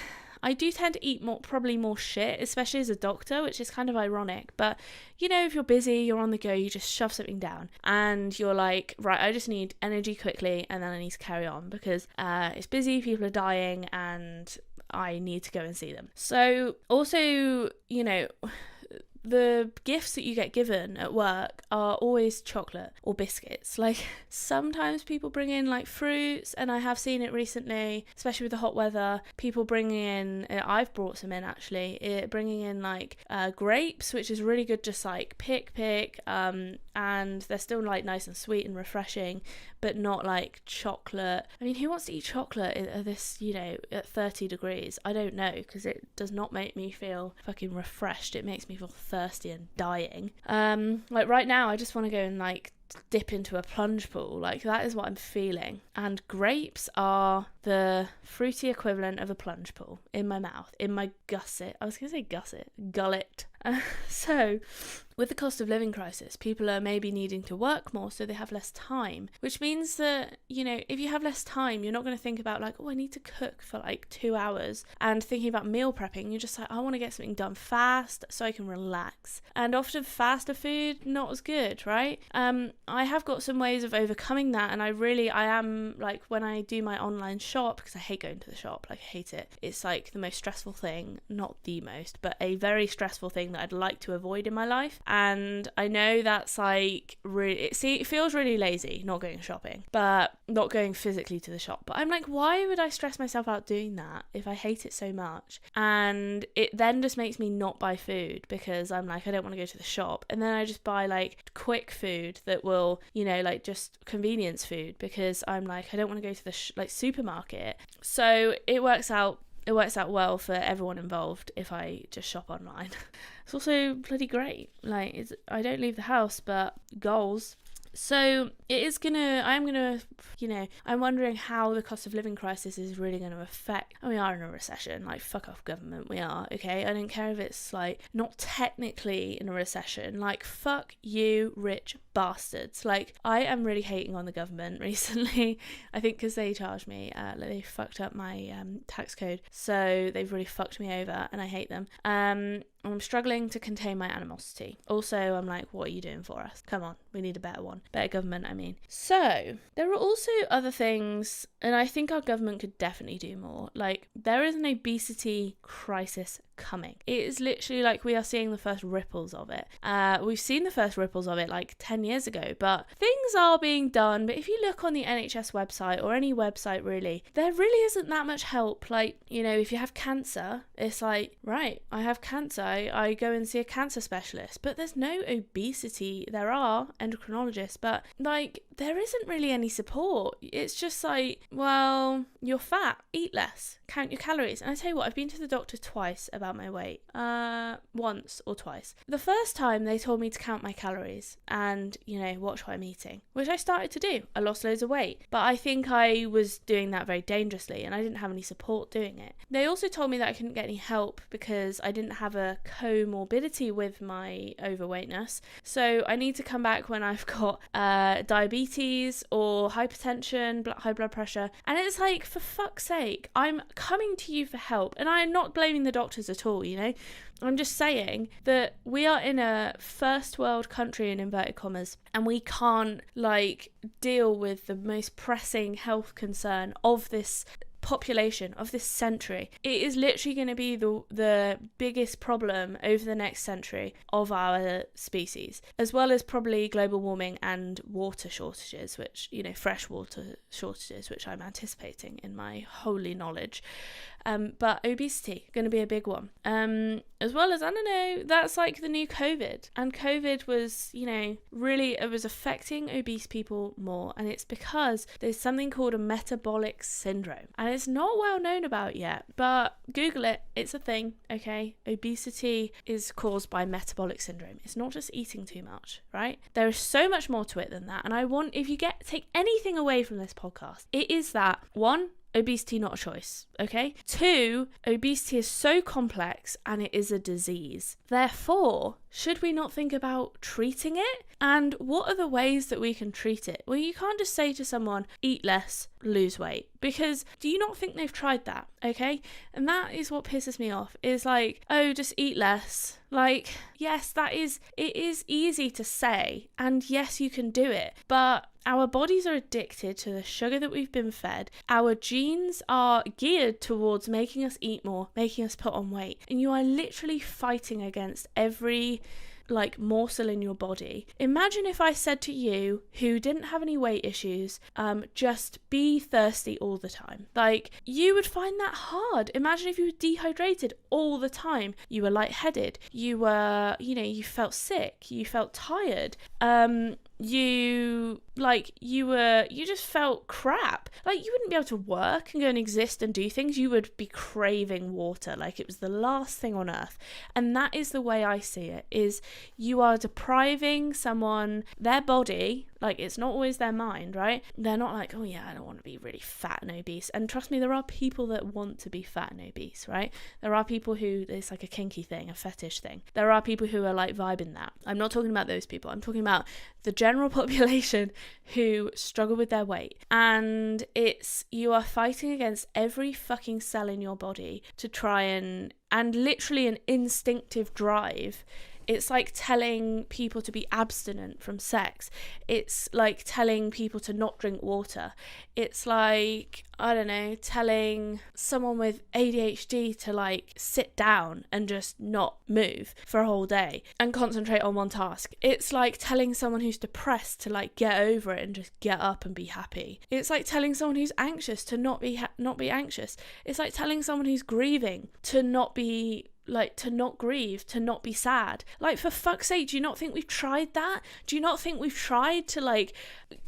I do tend to eat probably more shit, especially as a doctor, which is kind of ironic. But, if you're busy, you're on the go, you just shove something down and you're like, right, I just need energy quickly and then I need to carry on because it's busy, people are dying and I need to go and see them. So also, the gifts that you get given at work are always chocolate or biscuits. Like, sometimes people bring in like fruits, and I have seen it recently, especially with the hot weather, people bringing in, I've brought some in actually, bringing in like grapes, which is really good, just like pick, and they're still like nice and sweet and refreshing, but not like chocolate. I mean, who wants to eat chocolate at this, at 30 degrees? I don't know, because it does not make me feel fucking refreshed. It makes me feel thirsty and dying. Like right now, I just want to go and like dip into a plunge pool. Like, that is what I'm feeling. And grapes are the fruity equivalent of a plunge pool in my mouth, in my gusset. I was going to say gusset, gullet. So with the cost of living crisis, people are maybe needing to work more, so they have less time, which means that, if you have less time, you're not going to think about like, oh, I need to cook for like 2 hours and thinking about meal prepping. You're just like, I want to get something done fast so I can relax. And often faster food, not as good, right? I have got some ways of overcoming that, and I am like, when I do my online shop, because I hate going to the shop, like I hate it. It's like the most stressful thing, not the most, but a very stressful thing that I'd like to avoid in my life. And I know that's like really, it feels really lazy not going shopping, but not going physically to the shop. But I'm like, why would I stress myself out doing that if I hate it so much? And it then just makes me not buy food, because I'm like, I don't want to go to the shop. And then I just buy like quick food that will, like just convenience food, because I'm like, I don't want to go to the supermarket. So it works out well for everyone involved if I just shop online. It's also bloody great. Like, I don't leave the house, but goals. So I'm wondering how the cost of living crisis is really going to affect. We are in a recession, like, fuck off government, we are, okay? I don't care if it's like not technically in a recession, like, fuck you rich bastards. Like, I am really hating on the government recently. I think because they charged me, they fucked up my tax code, so they've really fucked me over, and I hate them. I'm struggling to contain my animosity. Also, I'm like, what are you doing for us? Come on, we need a better one. Better government, I mean. So, there are also other things, and I think our government could definitely do more. Like, there is an obesity crisis coming. It is literally like we are seeing the first ripples of it. We've seen the first ripples of it like 10 years ago, but things are being done. But if you look on the NHS website, or any website really, there really isn't that much help. Like, if you have cancer, it's like, right, I have cancer, I go and see a cancer specialist. But there's no obesity. There are endocrinologists, but like, there isn't really any support. It's just like, well, you're fat, eat less, count your calories. And I tell you what, I've been to the doctor twice about my weight. Once or twice. The first time they told me to count my calories and, watch what I'm eating, which I started to do. I lost loads of weight, but I think I was doing that very dangerously, and I didn't have any support doing it. They also told me that I couldn't get any help because I didn't have a comorbidity with my overweightness. So I need to come back when I've got diabetes or hypertension, high blood pressure. And it's like, for fuck's sake, I'm coming to you for help. And I'm not blaming the doctors at all, I'm just saying that we are in a first world country, in inverted commas, and we can't deal with the most pressing health concern of this population of this century. It is literally going to be the biggest problem over the next century of our species, as well as probably global warming and water shortages, which, fresh water shortages, which I'm anticipating in my holy knowledge. But obesity, going to be a big one. As well as, I don't know, that's like the new COVID. And COVID was, really, it was affecting obese people more. And it's because there's something called a metabolic syndrome. And it's not well known about yet, but Google it. It's a thing, okay? Obesity is caused by metabolic syndrome. It's not just eating too much, right? There is so much more to it than that. And I want, if you take anything away from this podcast, it is that, 1, obesity not a choice, okay? 2, obesity is so complex and it is a disease. Therefore, should we not think about treating it? And what are the ways that we can treat it? Well, you can't just say to someone, eat less, lose weight. Because do you not think they've tried that, okay? And that is what pisses me off, is like, oh, just eat less. Like, yes, it is easy to say, and yes, you can do it, but our bodies are addicted to the sugar that we've been fed. Our genes are geared towards making us eat more, making us put on weight, and you are literally fighting against every morsel in your body. Imagine if I said to you, who didn't have any weight issues, just be thirsty all the time. Like, you would find that hard. Imagine if you were dehydrated all the time. You were lightheaded. You were, you felt sick. You felt tired. You just felt crap. Like, you wouldn't be able to work and go and exist and do things. You would be craving water like it was the last thing on earth. And that is the way I see it, is you are depriving someone, their body. Like, it's not always their mind, right? They're not like, oh yeah, I don't want to be really fat and obese. And trust me, there are people that want to be fat and obese, right? There are people who, it's like a kinky thing, a fetish thing. There are people who are like vibing that. I'm not talking about those people. I'm talking about the general population who struggle with their weight. And you are fighting against every fucking cell in your body to try and literally an instinctive drive. It's like telling people to be abstinent from sex. It's like telling people to not drink water. It's like, I don't know, telling someone with ADHD to sit down and just not move for a whole day and concentrate on one task. It's like telling someone who's depressed to get over it and just get up and be happy. It's like telling someone who's anxious to not be anxious. It's like telling someone who's grieving to not be to not grieve, to not be sad. For fuck's sake, do you not think we've tried that? Do you not think we've tried to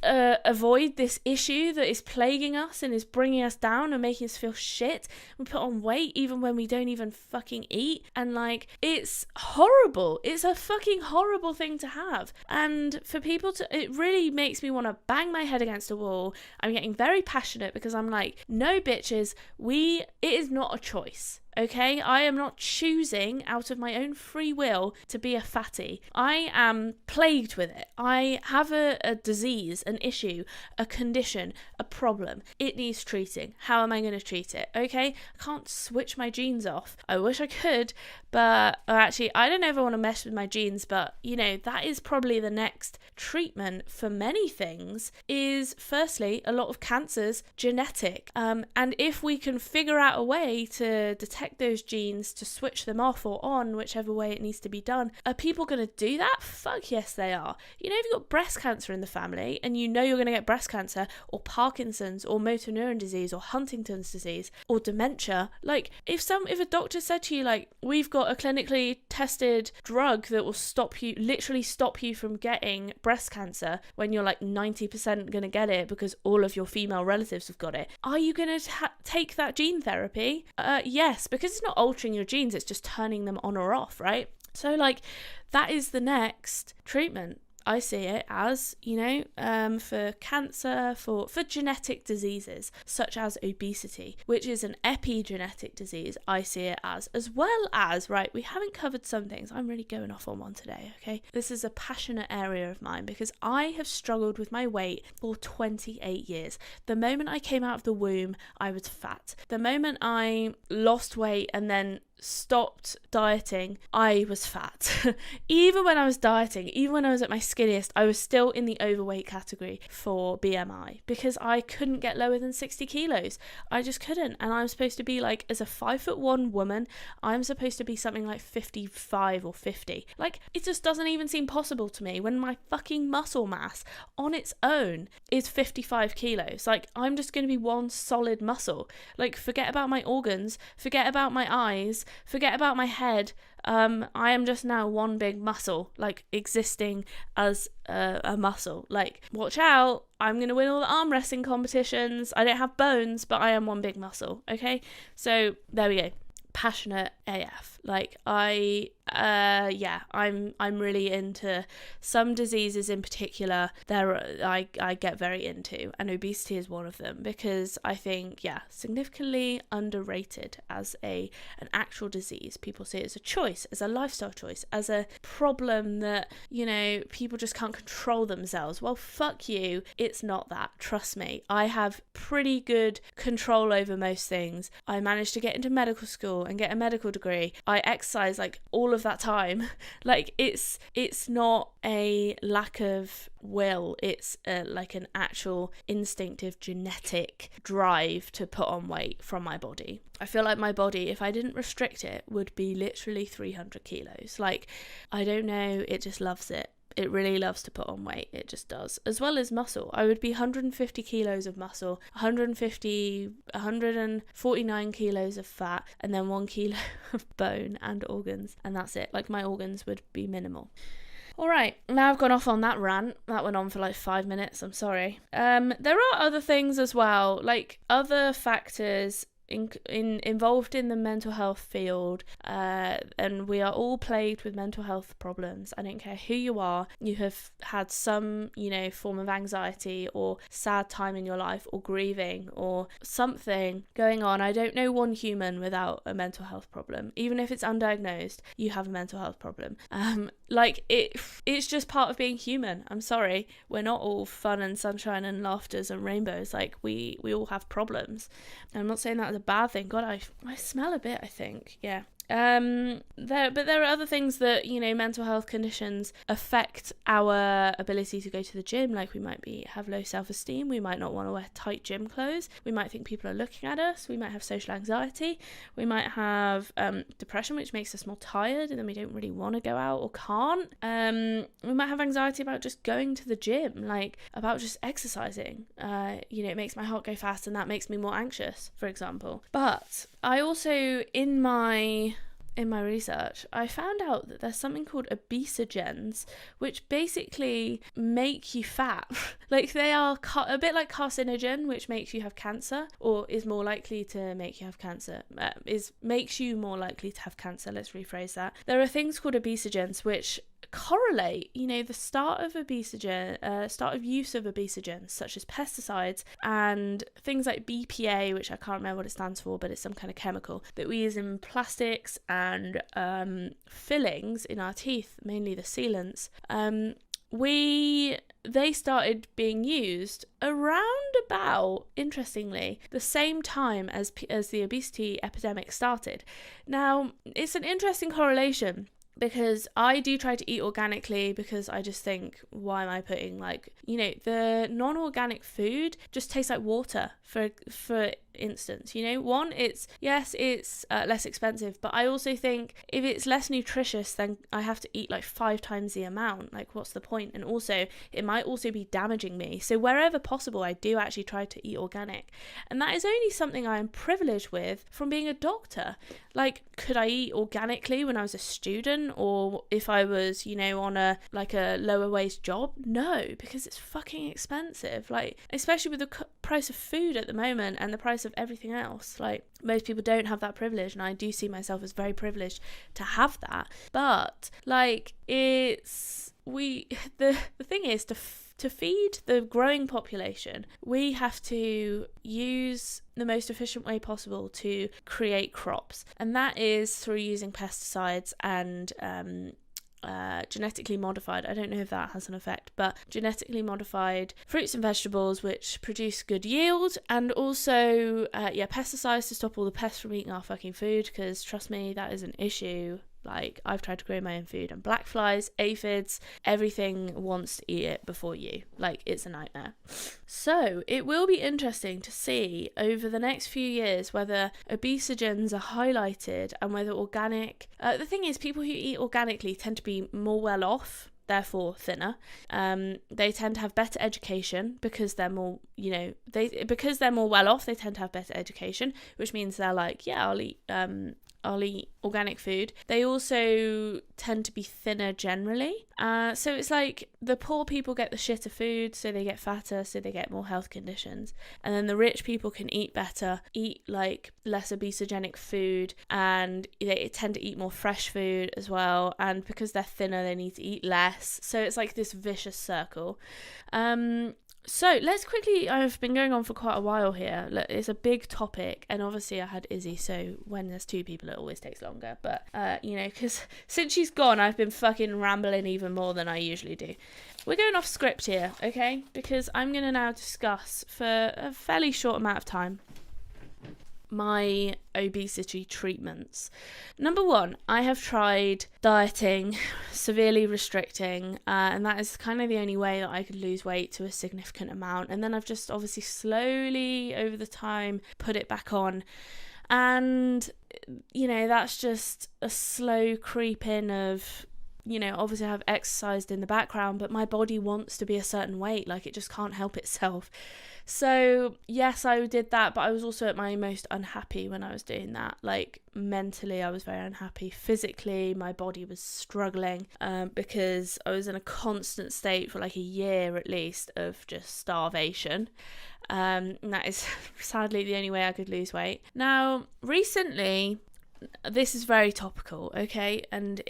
avoid this issue that is plaguing us and is bringing us down and making us feel shit? We put on weight even when we don't even fucking eat, and it's horrible. It's a fucking horrible thing to have. And for people it really makes me want to bang my head against a wall. I'm getting very passionate because I'm like, no bitches, it is not a choice. Okay, I am not choosing out of my own free will to be a fatty. I am plagued with it. I have a disease, an issue, a condition, a problem. It needs treating. How am I going to treat it? Okay, I can't switch my genes off. I wish I could, but actually, I don't ever want to mess with my genes, but that is probably the next treatment for many things, is firstly, a lot of cancers genetic. And if we can figure out a way to detect those genes, to switch them off or on, whichever way it needs to be done, are people going to do that? Fuck yes, they are. If you've got breast cancer in the family and you're going to get breast cancer or Parkinson's or motor neuron disease or Huntington's disease or dementia, if a doctor said to you, we've got a clinically tested drug that will literally stop you from getting breast cancer when you're 90% going to get it because all of your female relatives have got it, are you going to take that gene therapy? Yes, because it's not altering your genes, it's just turning them on or off, right? So that is the next treatment. I see it as, for cancer, for genetic diseases, such as obesity, which is an epigenetic disease. I see it as well as, right, we haven't covered some things. I'm really going off on one today, okay? This is a passionate area of mine because I have struggled with my weight for 28 years. The moment I came out of the womb, I was fat. The moment I lost weight and then stopped dieting, I was fat. Even when I was dieting, even when I was at my skinniest, I was still in the overweight category for BMI because I couldn't get lower than 60 kilos. I just couldn't. And I'm supposed to be as a 5'1" woman, I'm supposed to be something like 55 or 50. It just doesn't even seem possible to me when my fucking muscle mass on its own is 55 kilos. I'm just going to be one solid muscle. Forget about my organs, forget about my eyes, forget about my head. I am just now one big muscle, existing as a muscle. Watch out, I'm going to win all the arm wrestling competitions. I don't have bones, but I am one big muscle, okay? So there we go. Passionate AF. I'm really into some diseases in particular I get very into, and obesity is one of them because I think significantly underrated as an actual disease. People see it as a choice, as a lifestyle choice, as a problem that people just can't control themselves. Well, fuck you, it's not that. Trust me, I have pretty good control over most things. I managed to get into medical school and get a medical degree. I exercise like all of that time. Like it's not a lack of will, it's like an actual instinctive genetic drive to put on weight from my body. I feel like my body, if I didn't restrict it, would be literally 300 kilos. Like, I don't know, it just loves it. It really loves to put on weight. It just does. As well as muscle. I would be 150 kilos of muscle, 149 kilos of fat, and then 1 kilo of bone and organs. And that's it. Like, my organs would be minimal. All right, now I've gone off on that rant. That went on for like 5 minutes. I'm sorry. There are other things as well, like other factors involved in the mental health field, and we are all plagued with mental health problems. I don't care who you are, you have had some, form of anxiety or sad time in your life, or grieving or something going on. I don't know one human without a mental health problem. Even if it's undiagnosed, you have a mental health problem. It's just part of being human. I'm sorry, we're not all fun and sunshine and laughters and rainbows. Like, we all have problems. I'm not saying that as a bad thing. God, I smell a bit, I think. Yeah. There are other things that, mental health conditions affect our ability to go to the gym. Like, we might have low self-esteem, we might not want to wear tight gym clothes, we might think people are looking at us, we might have social anxiety, we might have depression, which makes us more tired and then we don't really want to go out or can't. We might have anxiety about just going to the gym, like about just exercising. It makes my heart go fast and that makes me more anxious, for example. But I also, in my research, I found out that there's something called obesogens, which basically make you fat. Like, they are a bit like carcinogen, which makes you have cancer, or is more likely to make you have cancer. Makes you more likely to have cancer. Let's rephrase that. There are things called obesogens which correlate, the start of use of obesogens, such as pesticides and things like BPA, which I can't remember what it stands for, but it's some kind of chemical that we use in plastics and fillings in our teeth, mainly the sealants. They started being used around about, interestingly, the same time as the obesity epidemic started. Now, it's an interesting correlation, because I do try to eat organically, because I just think, why am I putting the non-organic food just tastes like water, for instance. One, it's less expensive, but I also think if it's less nutritious, then I have to eat like 5 times the amount. Like, what's the point? And also, it might also be damaging me. So wherever possible, I do actually try to eat organic, and that is only something I am privileged with from being a doctor. Like, could I eat organically when I was a student, or if I was on a lower wage job? No, because it's fucking expensive. Like, especially with the price of food at the moment and the price of everything else. Like, most people don't have that privilege, and I do see myself as very privileged to have that. But the thing is, to feed the growing population, we have to use the most efficient way possible to create crops, and that is through using pesticides and genetically modified, I don't know if that has an effect, but genetically modified fruits and vegetables which produce good yield, and also pesticides to stop all the pests from eating our fucking food, because trust me, that is an issue. Like, I've tried to grow my own food, and black flies, aphids, everything wants to eat it before you. Like, it's a nightmare. So it will be interesting to see over the next few years whether obesogens are highlighted, and whether organic... the thing is, people who eat organically tend to be more well off, therefore thinner. They tend to have better education, because they're more, because they're more well off, they tend to have better education, which means they're like, I'll eat organic food. They also tend to be thinner generally. So it's like the poor people get the shitter food, so they get fatter, so they get more health conditions. And then the rich people can eat better, eat like less obesogenic food, and they tend to eat more fresh food as well. And because they're thinner, they need to eat less. So it's like this vicious circle. So let's quickly, I've been going on for quite a while here. Look, it's a big topic, and obviously I had Izzy, so when there's 2 people it always takes longer, but because since she's gone, I've been fucking rambling even more than I usually do. We're going off script here, okay, because I'm going to now discuss for a fairly short amount of time my obesity treatments. Number one, I have tried dieting, severely restricting, and that is kind of the only way that I could lose weight to a significant amount. And then I've just obviously slowly over the time put it back on. And, you know, that's just a slow creep in of, you know, obviously I've exercised in the background, but my body wants to be a certain weight. Like, it just can't help itself. So yes, I did that, but I was also at my most unhappy when I was doing that. Like, mentally, I was very unhappy. Physically, my body was struggling because I was in a constant state for like a year at least of just starvation. And that is sadly the only way I could lose weight. Now, recently, this is very topical, okay? And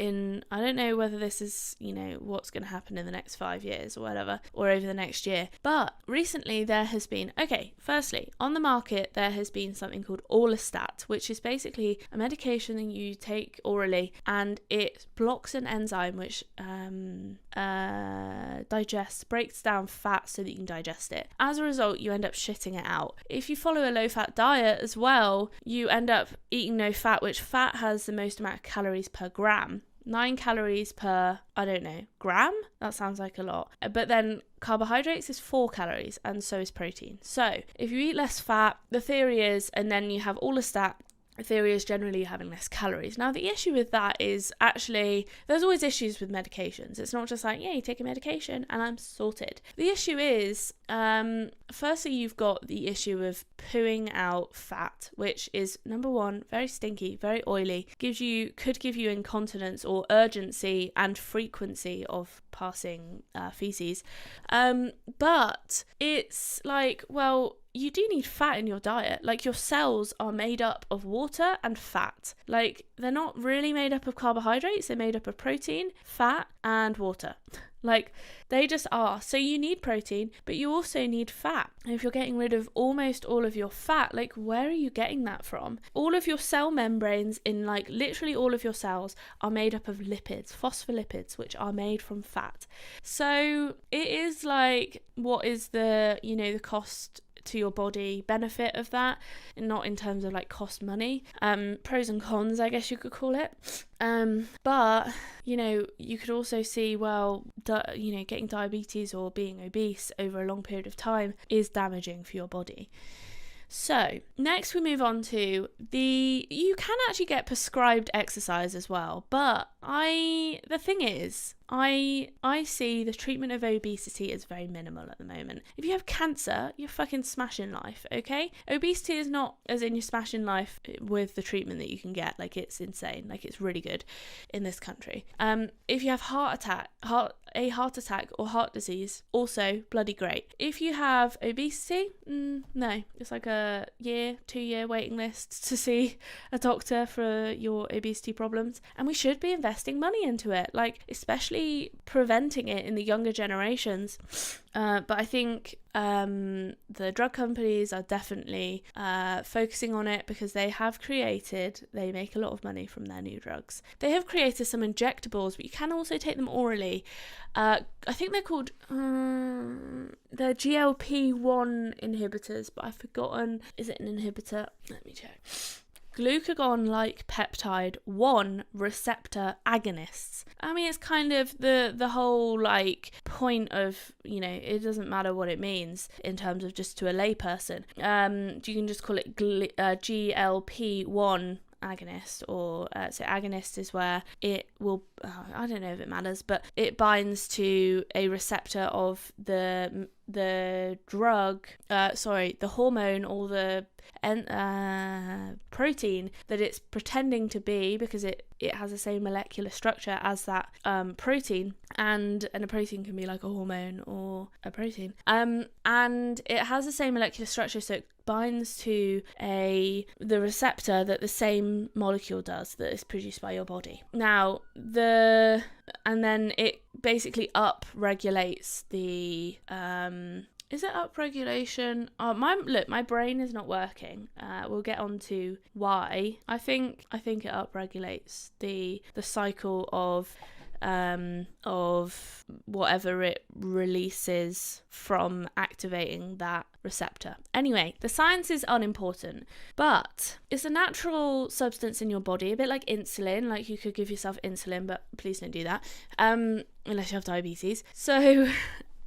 I don't know whether this is, you know, what's going to happen in the next 5 years or whatever, or over the next year. But recently there has been, firstly, on the market, there has been something called orlistat, which is basically a medication that you take orally, and it blocks an enzyme which breaks down fat so that you can digest it. As a result, you end up shitting it out. If you follow a low-fat diet as well, you end up eating no fat, which fat has the most amount of calories per gram. 9 calories per, gram? That sounds like a lot. But then carbohydrates is 4 calories, and so is protein. So if you eat less fat, the theory is, and then you have orlistat, the theory is generally having less calories. Now, the issue with that is actually, there's always issues with medications. It's not just like, yeah, you take a medication and I'm sorted. The issue is, firstly, you've got the issue of pooing out fat, which is, number one, very stinky, very oily, could give you incontinence or urgency and frequency of passing feces. But it's like, well, you do need fat in your diet. Like, your cells are made up of water and fat. Like, they're not really made up of carbohydrates. They're made up of protein, fat, and water. Like, they just are. So you need protein, but you also need fat. And if you're getting rid of almost all of your fat, like, where are you getting that from? All of your cell membranes in, like, literally all of your cells are made up of lipids, phospholipids, which are made from fat. So it is like, what is the, you know, the cost to your body benefit of that, and not in terms of like cost money, pros and cons, I guess you could call it. But, you know, you could also see, well, getting diabetes or being obese over a long period of time is damaging for your body. So next we move on to you can actually get prescribed exercise as well, but the thing is, I see the treatment of obesity as very minimal at the moment. If you have cancer, you're fucking smashing life, okay? Obesity is not as in you're smashing life with the treatment that you can get. Like, it's insane. Like, it's really good in this country. If you have a heart attack or heart disease, also bloody great. If you have obesity, no. It's like a 2-year waiting list to see a doctor for your obesity problems. And we should be investing money into it, like, especially preventing it in the younger generations. But I think the drug companies are definitely focusing on it because they make a lot of money from their new drugs. They have created some injectables, but you can also take them orally. I think they're called they're GLP-1 inhibitors, but I've forgotten. Is it an inhibitor? Let me check. Glucagon-like peptide 1 receptor agonists. I mean, it's kind of the whole, like, point of, you know, it doesn't matter what it means in terms of just to a layperson. You can just call it GLP-1 agonist, or so agonist is where it will, I don't know if it matters, but it binds to a receptor of the drug, the hormone or the protein that it's pretending to be, because it has the same molecular structure as that protein, and a protein can be like a hormone or a protein, and it has the same molecular structure, so it binds to the receptor that the same molecule does that is produced by your body. Now, and then it basically up-regulates the is it upregulation? My brain is not working. We'll get on to why. I think it upregulates the cycle of of whatever it releases from activating that receptor. Anyway, the science is unimportant, but it's a natural substance in your body, a bit like insulin. Like, you could give yourself insulin, but please don't do that, unless you have diabetes. So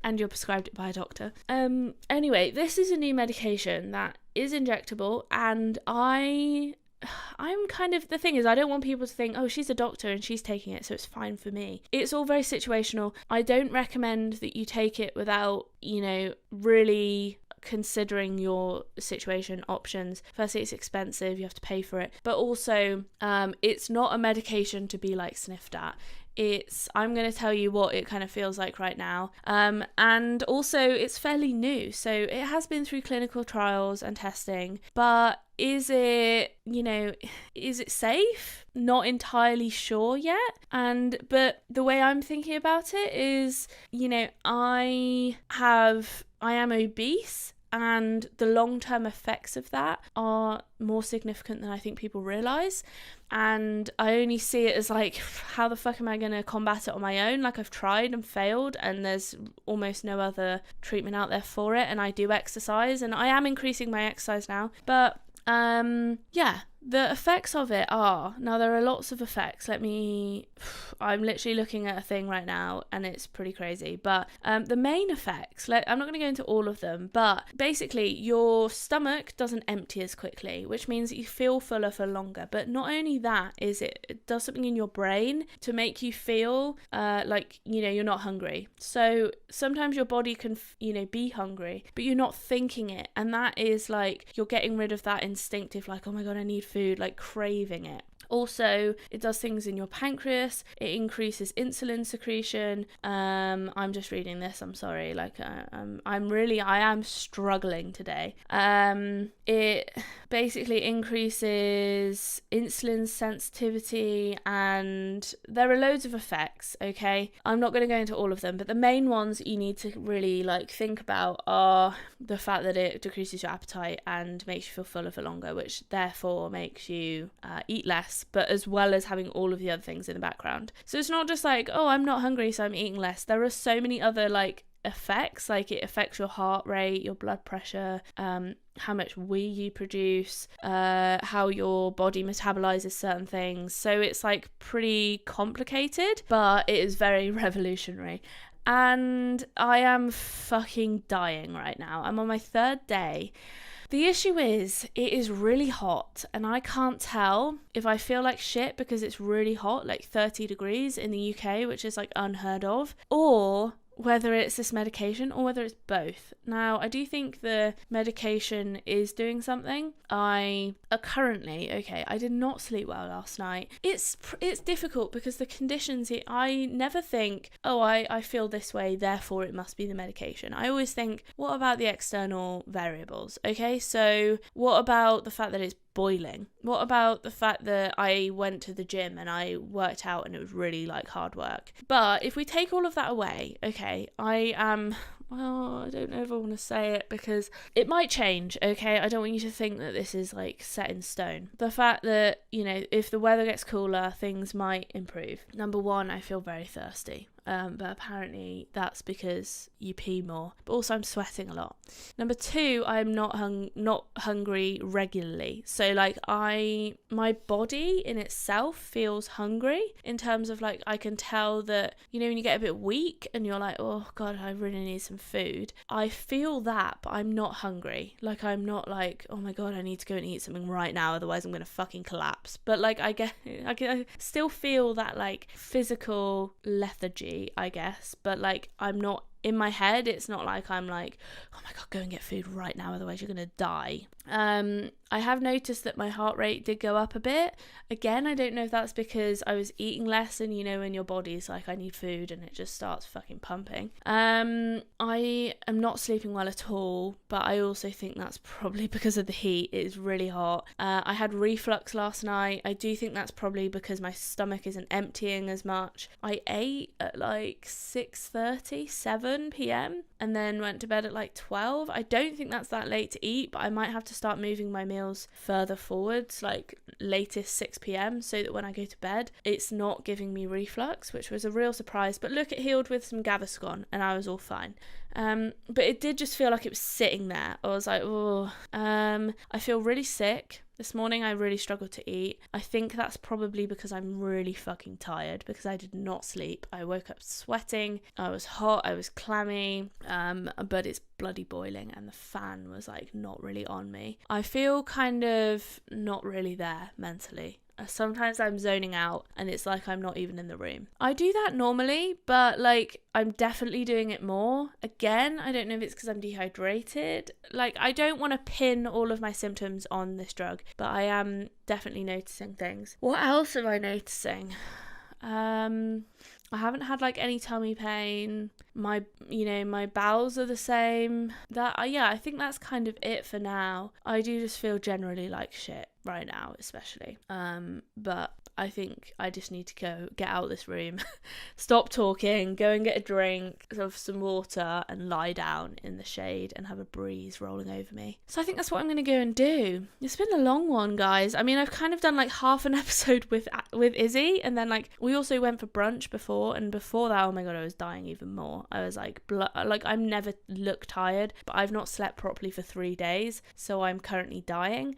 and you're prescribed it by a doctor. Anyway, this is a new medication that is injectable, and I'm kind of, the thing is, I don't want people to think, oh, she's a doctor and she's taking it, so it's fine for me. It's all very situational. I don't recommend that you take it without, really considering your situation, options. Firstly, it's expensive, you have to pay for it, but also it's not a medication to be like sniffed at. I'm going to tell you what it kind of feels like right now. And also it's fairly new. So it has been through clinical trials and testing, but is it safe? Not entirely sure yet. But the way I'm thinking about it is, I am obese, and the long-term effects of that are more significant than I think people realise. And I only see it as like, how the fuck am I going to combat it on my own? Like, I've tried and failed, and there's almost no other treatment out there for it. And I do exercise, and I am increasing my exercise now. But the effects of it are, now there are lots of effects. I'm literally looking at a thing right now and it's pretty crazy. But the main effects, I'm not going to go into all of them, but basically your stomach doesn't empty as quickly, which means that you feel fuller for longer. But not only that, it does something in your brain to make you feel like, you're not hungry. So sometimes your body can, be hungry, but you're not thinking it. And that is like, you're getting rid of that instinctive, like, oh my God, I need food, like craving it. Also, it does things in your pancreas. It increases insulin secretion. I'm just reading this. I'm sorry. I am struggling today. It basically increases insulin sensitivity, and there are loads of effects. Okay, I'm not going to go into all of them, but the main ones you need to really think about are the fact that it decreases your appetite and makes you feel fuller for longer, which therefore makes you eat less, but as well as having all of the other things in the background. So it's not just like, oh, I'm not hungry, so I'm eating less. There are so many other effects. It affects your heart rate, your blood pressure, how much wee you produce, how your body metabolizes certain things. So it's pretty complicated, but it is very revolutionary. And I am fucking dying right now. I'm on my 3rd day. The issue is, it is really hot, and I can't tell if I feel like shit because it's really hot, 30 degrees in the UK, which is unheard of, or whether it's this medication or whether it's both. Now, I do think the medication is doing something. I did not sleep well last night. It's difficult because the conditions, I never think, oh, I feel this way, therefore it must be the medication. I always think, what about the external variables? Okay, so what about the fact that it's boiling? What about the fact that I went to the gym and I worked out and it was really hard work? But if we take all of that away, okay, I am, well, I don't know if I want to say it because it might change, okay? I don't want you to think that this is set in stone. The fact that, if the weather gets cooler, things might improve. Number one, I feel very thirsty. But apparently that's because you pee more. But also I'm sweating a lot. Number two, I'm not hungry regularly. So my body in itself feels hungry in terms of I can tell that, when you get a bit weak and you're like, oh God, I really need some food. I feel that, but I'm not hungry. I'm not oh my God, I need to go and eat something right now, otherwise I'm going to fucking collapse. But I still feel that physical lethargy, I guess, but I'm not, in my head it's not I'm oh my God, go and get food right now, otherwise you're gonna die. I have noticed that my heart rate did go up a bit. Again, I don't know if that's because I was eating less and when your body's I need food and it just starts fucking pumping. I am not sleeping well at all, but I also think that's probably because of the heat. It is really hot. I had reflux last night. I do think that's probably because my stomach isn't emptying as much. I ate at 6:30, 7 p.m. and then went to bed at 12. I don't think that's that late to eat, but I might have to start moving my meals further forwards, latest 6 p.m. so that when I go to bed, it's not giving me reflux, which was a real surprise. But look, it healed with some Gaviscon and I was all fine. But it did just feel like it was sitting there. I was like, oh, I feel really sick. This morning I really struggled to eat. I think that's probably because I'm really fucking tired because I did not sleep. I woke up sweating. I was hot. I was clammy. But it's bloody boiling and the fan was like not really on me. I feel kind of not really there mentally. Sometimes I'm zoning out and it's like I'm not even in the room. I do that normally, but like I'm definitely doing it more. Again, I don't know if it's because I'm dehydrated. Like I don't want to pin all of my symptoms on this drug, but I am definitely noticing things. What else am I noticing? I haven't had like any tummy pain. My bowels are the same. I think that's kind of it for now. I do just feel generally like shit right now, especially. But I think I just need to go get out of this room, stop talking, go and get a drink of some water and lie down in the shade and have a breeze rolling over me. So I think that's what I'm going to go and do. It's been a long one, guys. I mean, I've kind of done like half an episode with Izzy, and then like we also went for brunch before, and before that, oh my god, I was dying even more. I was like I've never looked tired, but I've not slept properly for 3 days, so I'm currently dying.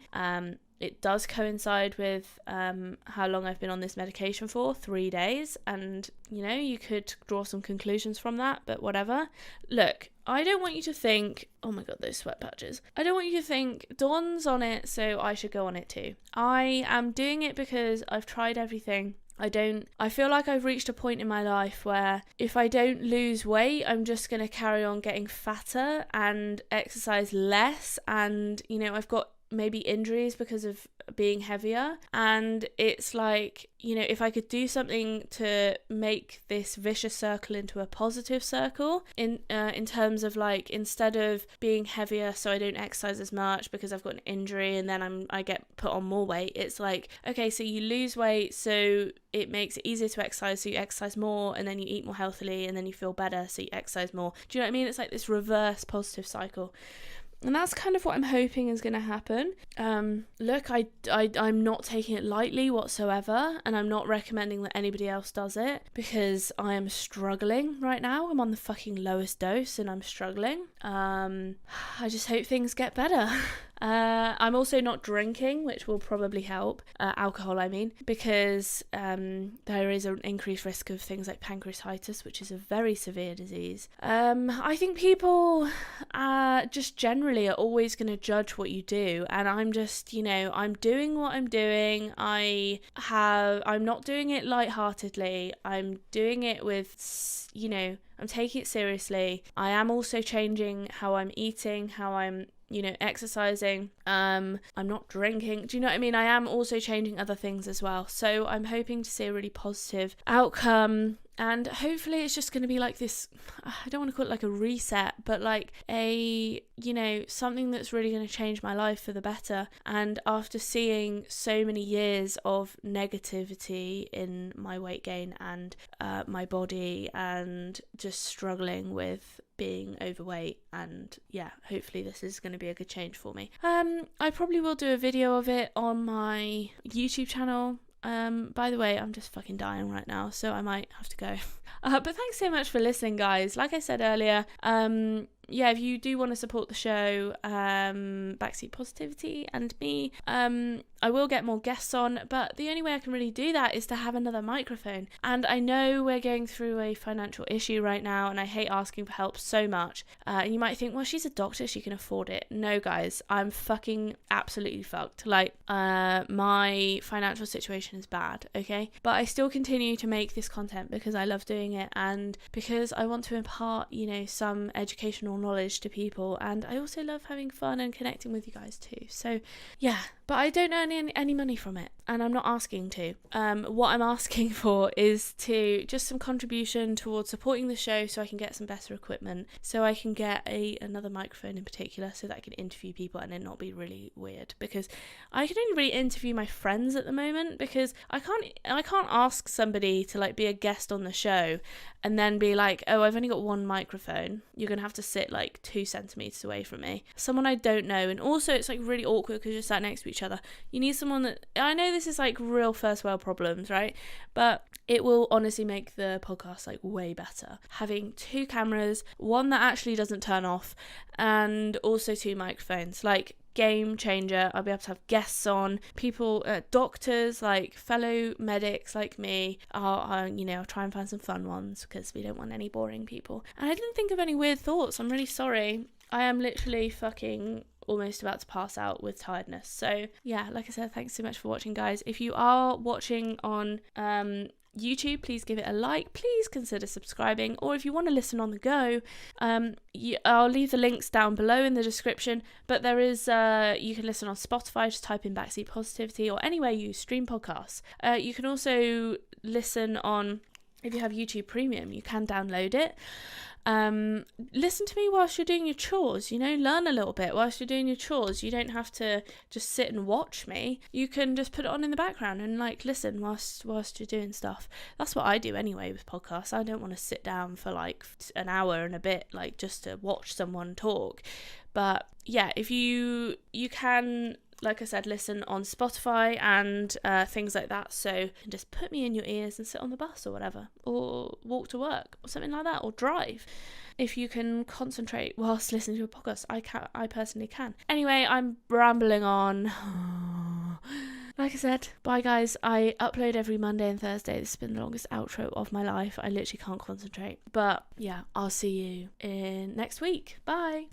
It does coincide with how long I've been on this medication for, 3 days. And, you could draw some conclusions from that, but whatever. Look, I don't want you to think, oh my god, those sweat patches. I don't want you to think, Dawn's on it, so I should go on it too. I am doing it because I've tried everything. I feel like I've reached a point in my life where if I don't lose weight, I'm just going to carry on getting fatter and exercise less. And, I've got maybe injuries because of being heavier, and it's like, if I could do something to make this vicious circle into a positive circle in terms of like, instead of being heavier so I don't exercise as much because I've got an injury and then I get put on more weight, it's like, okay, so you lose weight so it makes it easier to exercise, so you exercise more and then you eat more healthily and then you feel better so you exercise more. Do you know what I mean? It's like this reverse positive cycle. And that's kind of what I'm hoping is going to happen. Look, I'm not taking it lightly whatsoever, and I'm not recommending that anybody else does it because I am struggling right now. I'm on the fucking lowest dose and I'm struggling. I just hope things get better. I'm also not drinking, which will probably help, alcohol I mean, because there is an increased risk of things like pancreatitis, which is a very severe disease. I think people just generally are always going to judge what you do, and I'm just, I'm doing what I'm doing. I'm not doing it lightheartedly. I'm doing it with, I'm taking it seriously. I am also changing how I'm eating, how I'm exercising. I'm not drinking. Do you know what I mean? I am also changing other things as well. So I'm hoping to see a really positive outcome. And hopefully it's just going to be like this, I don't want to call it like a reset, but like a, something that's really going to change my life for the better. And after seeing so many years of negativity in my weight gain and my body and just struggling with being overweight, and hopefully this is going to be a good change for me. I probably will do a video of it on my YouTube channel. By the way, I'm just fucking dying right now, so I might have to go. But thanks so much for listening, guys. Like I said earlier, if you do want to support the show, Backseat Positivity and me, I will get more guests on, but the only way I can really do that is to have another microphone. And I know we're going through a financial issue right now, and I hate asking for help so much. And you might think, well, she's a doctor, she can afford it. No, guys, I'm fucking absolutely fucked. Like, my financial situation is bad, okay? But I still continue to make this content because I love doing it and because I want to impart, some educational knowledge to people. And I also love having fun and connecting with you guys too. So, yeah. But I don't earn any money from it, and I'm not asking to. What I'm asking for is to just some contribution towards supporting the show so I can get some better equipment, so I can get another microphone in particular so that I can interview people and it not be really weird, because I can only really interview my friends at the moment, because I can't ask somebody to like be a guest on the show and then be like, oh, I've only got one microphone, you're gonna have to sit like 2 centimeters away from me, someone I don't know. And also it's like really awkward because you're sat next to each other. need someone that, I know this is like real first world problems, right? But it will honestly make the podcast like way better. Having 2 cameras, one that actually doesn't turn off, and also 2 microphones. Like, game changer. I'll be able to have guests on, people, doctors, like fellow medics like me. I'll try and find some fun ones because we don't want any boring people. And I didn't think of any weird thoughts. I'm really sorry. I am literally fucking almost about to pass out with tiredness. So yeah, like I said, thanks so much for watching, guys. If you are watching on YouTube, please give it a like. Please consider subscribing, or if you want to listen on the go, I'll leave the links down below in the description. But there is you can listen on Spotify, just type in Backseat Positivity, or anywhere you stream podcasts. You can also listen on, if you have YouTube Premium, you can download it. Listen to me whilst you're doing your chores, learn a little bit whilst you're doing your chores. You don't have to just sit and watch me. You can just put it on in the background and like listen whilst you're doing stuff. That's what I do anyway with podcasts. I don't want to sit down for like an hour and a bit like just to watch someone talk. But yeah, if you can, like I said, listen on Spotify and things like that. So just put me in your ears and sit on the bus or whatever, or walk to work or something like that, or drive. If you can concentrate whilst listening to a podcast, I personally can. Anyway, I'm rambling on. Like I said, bye guys. I upload every Monday and Thursday. This has been the longest outro of my life. I literally can't concentrate. But yeah, I'll see you in next week. Bye.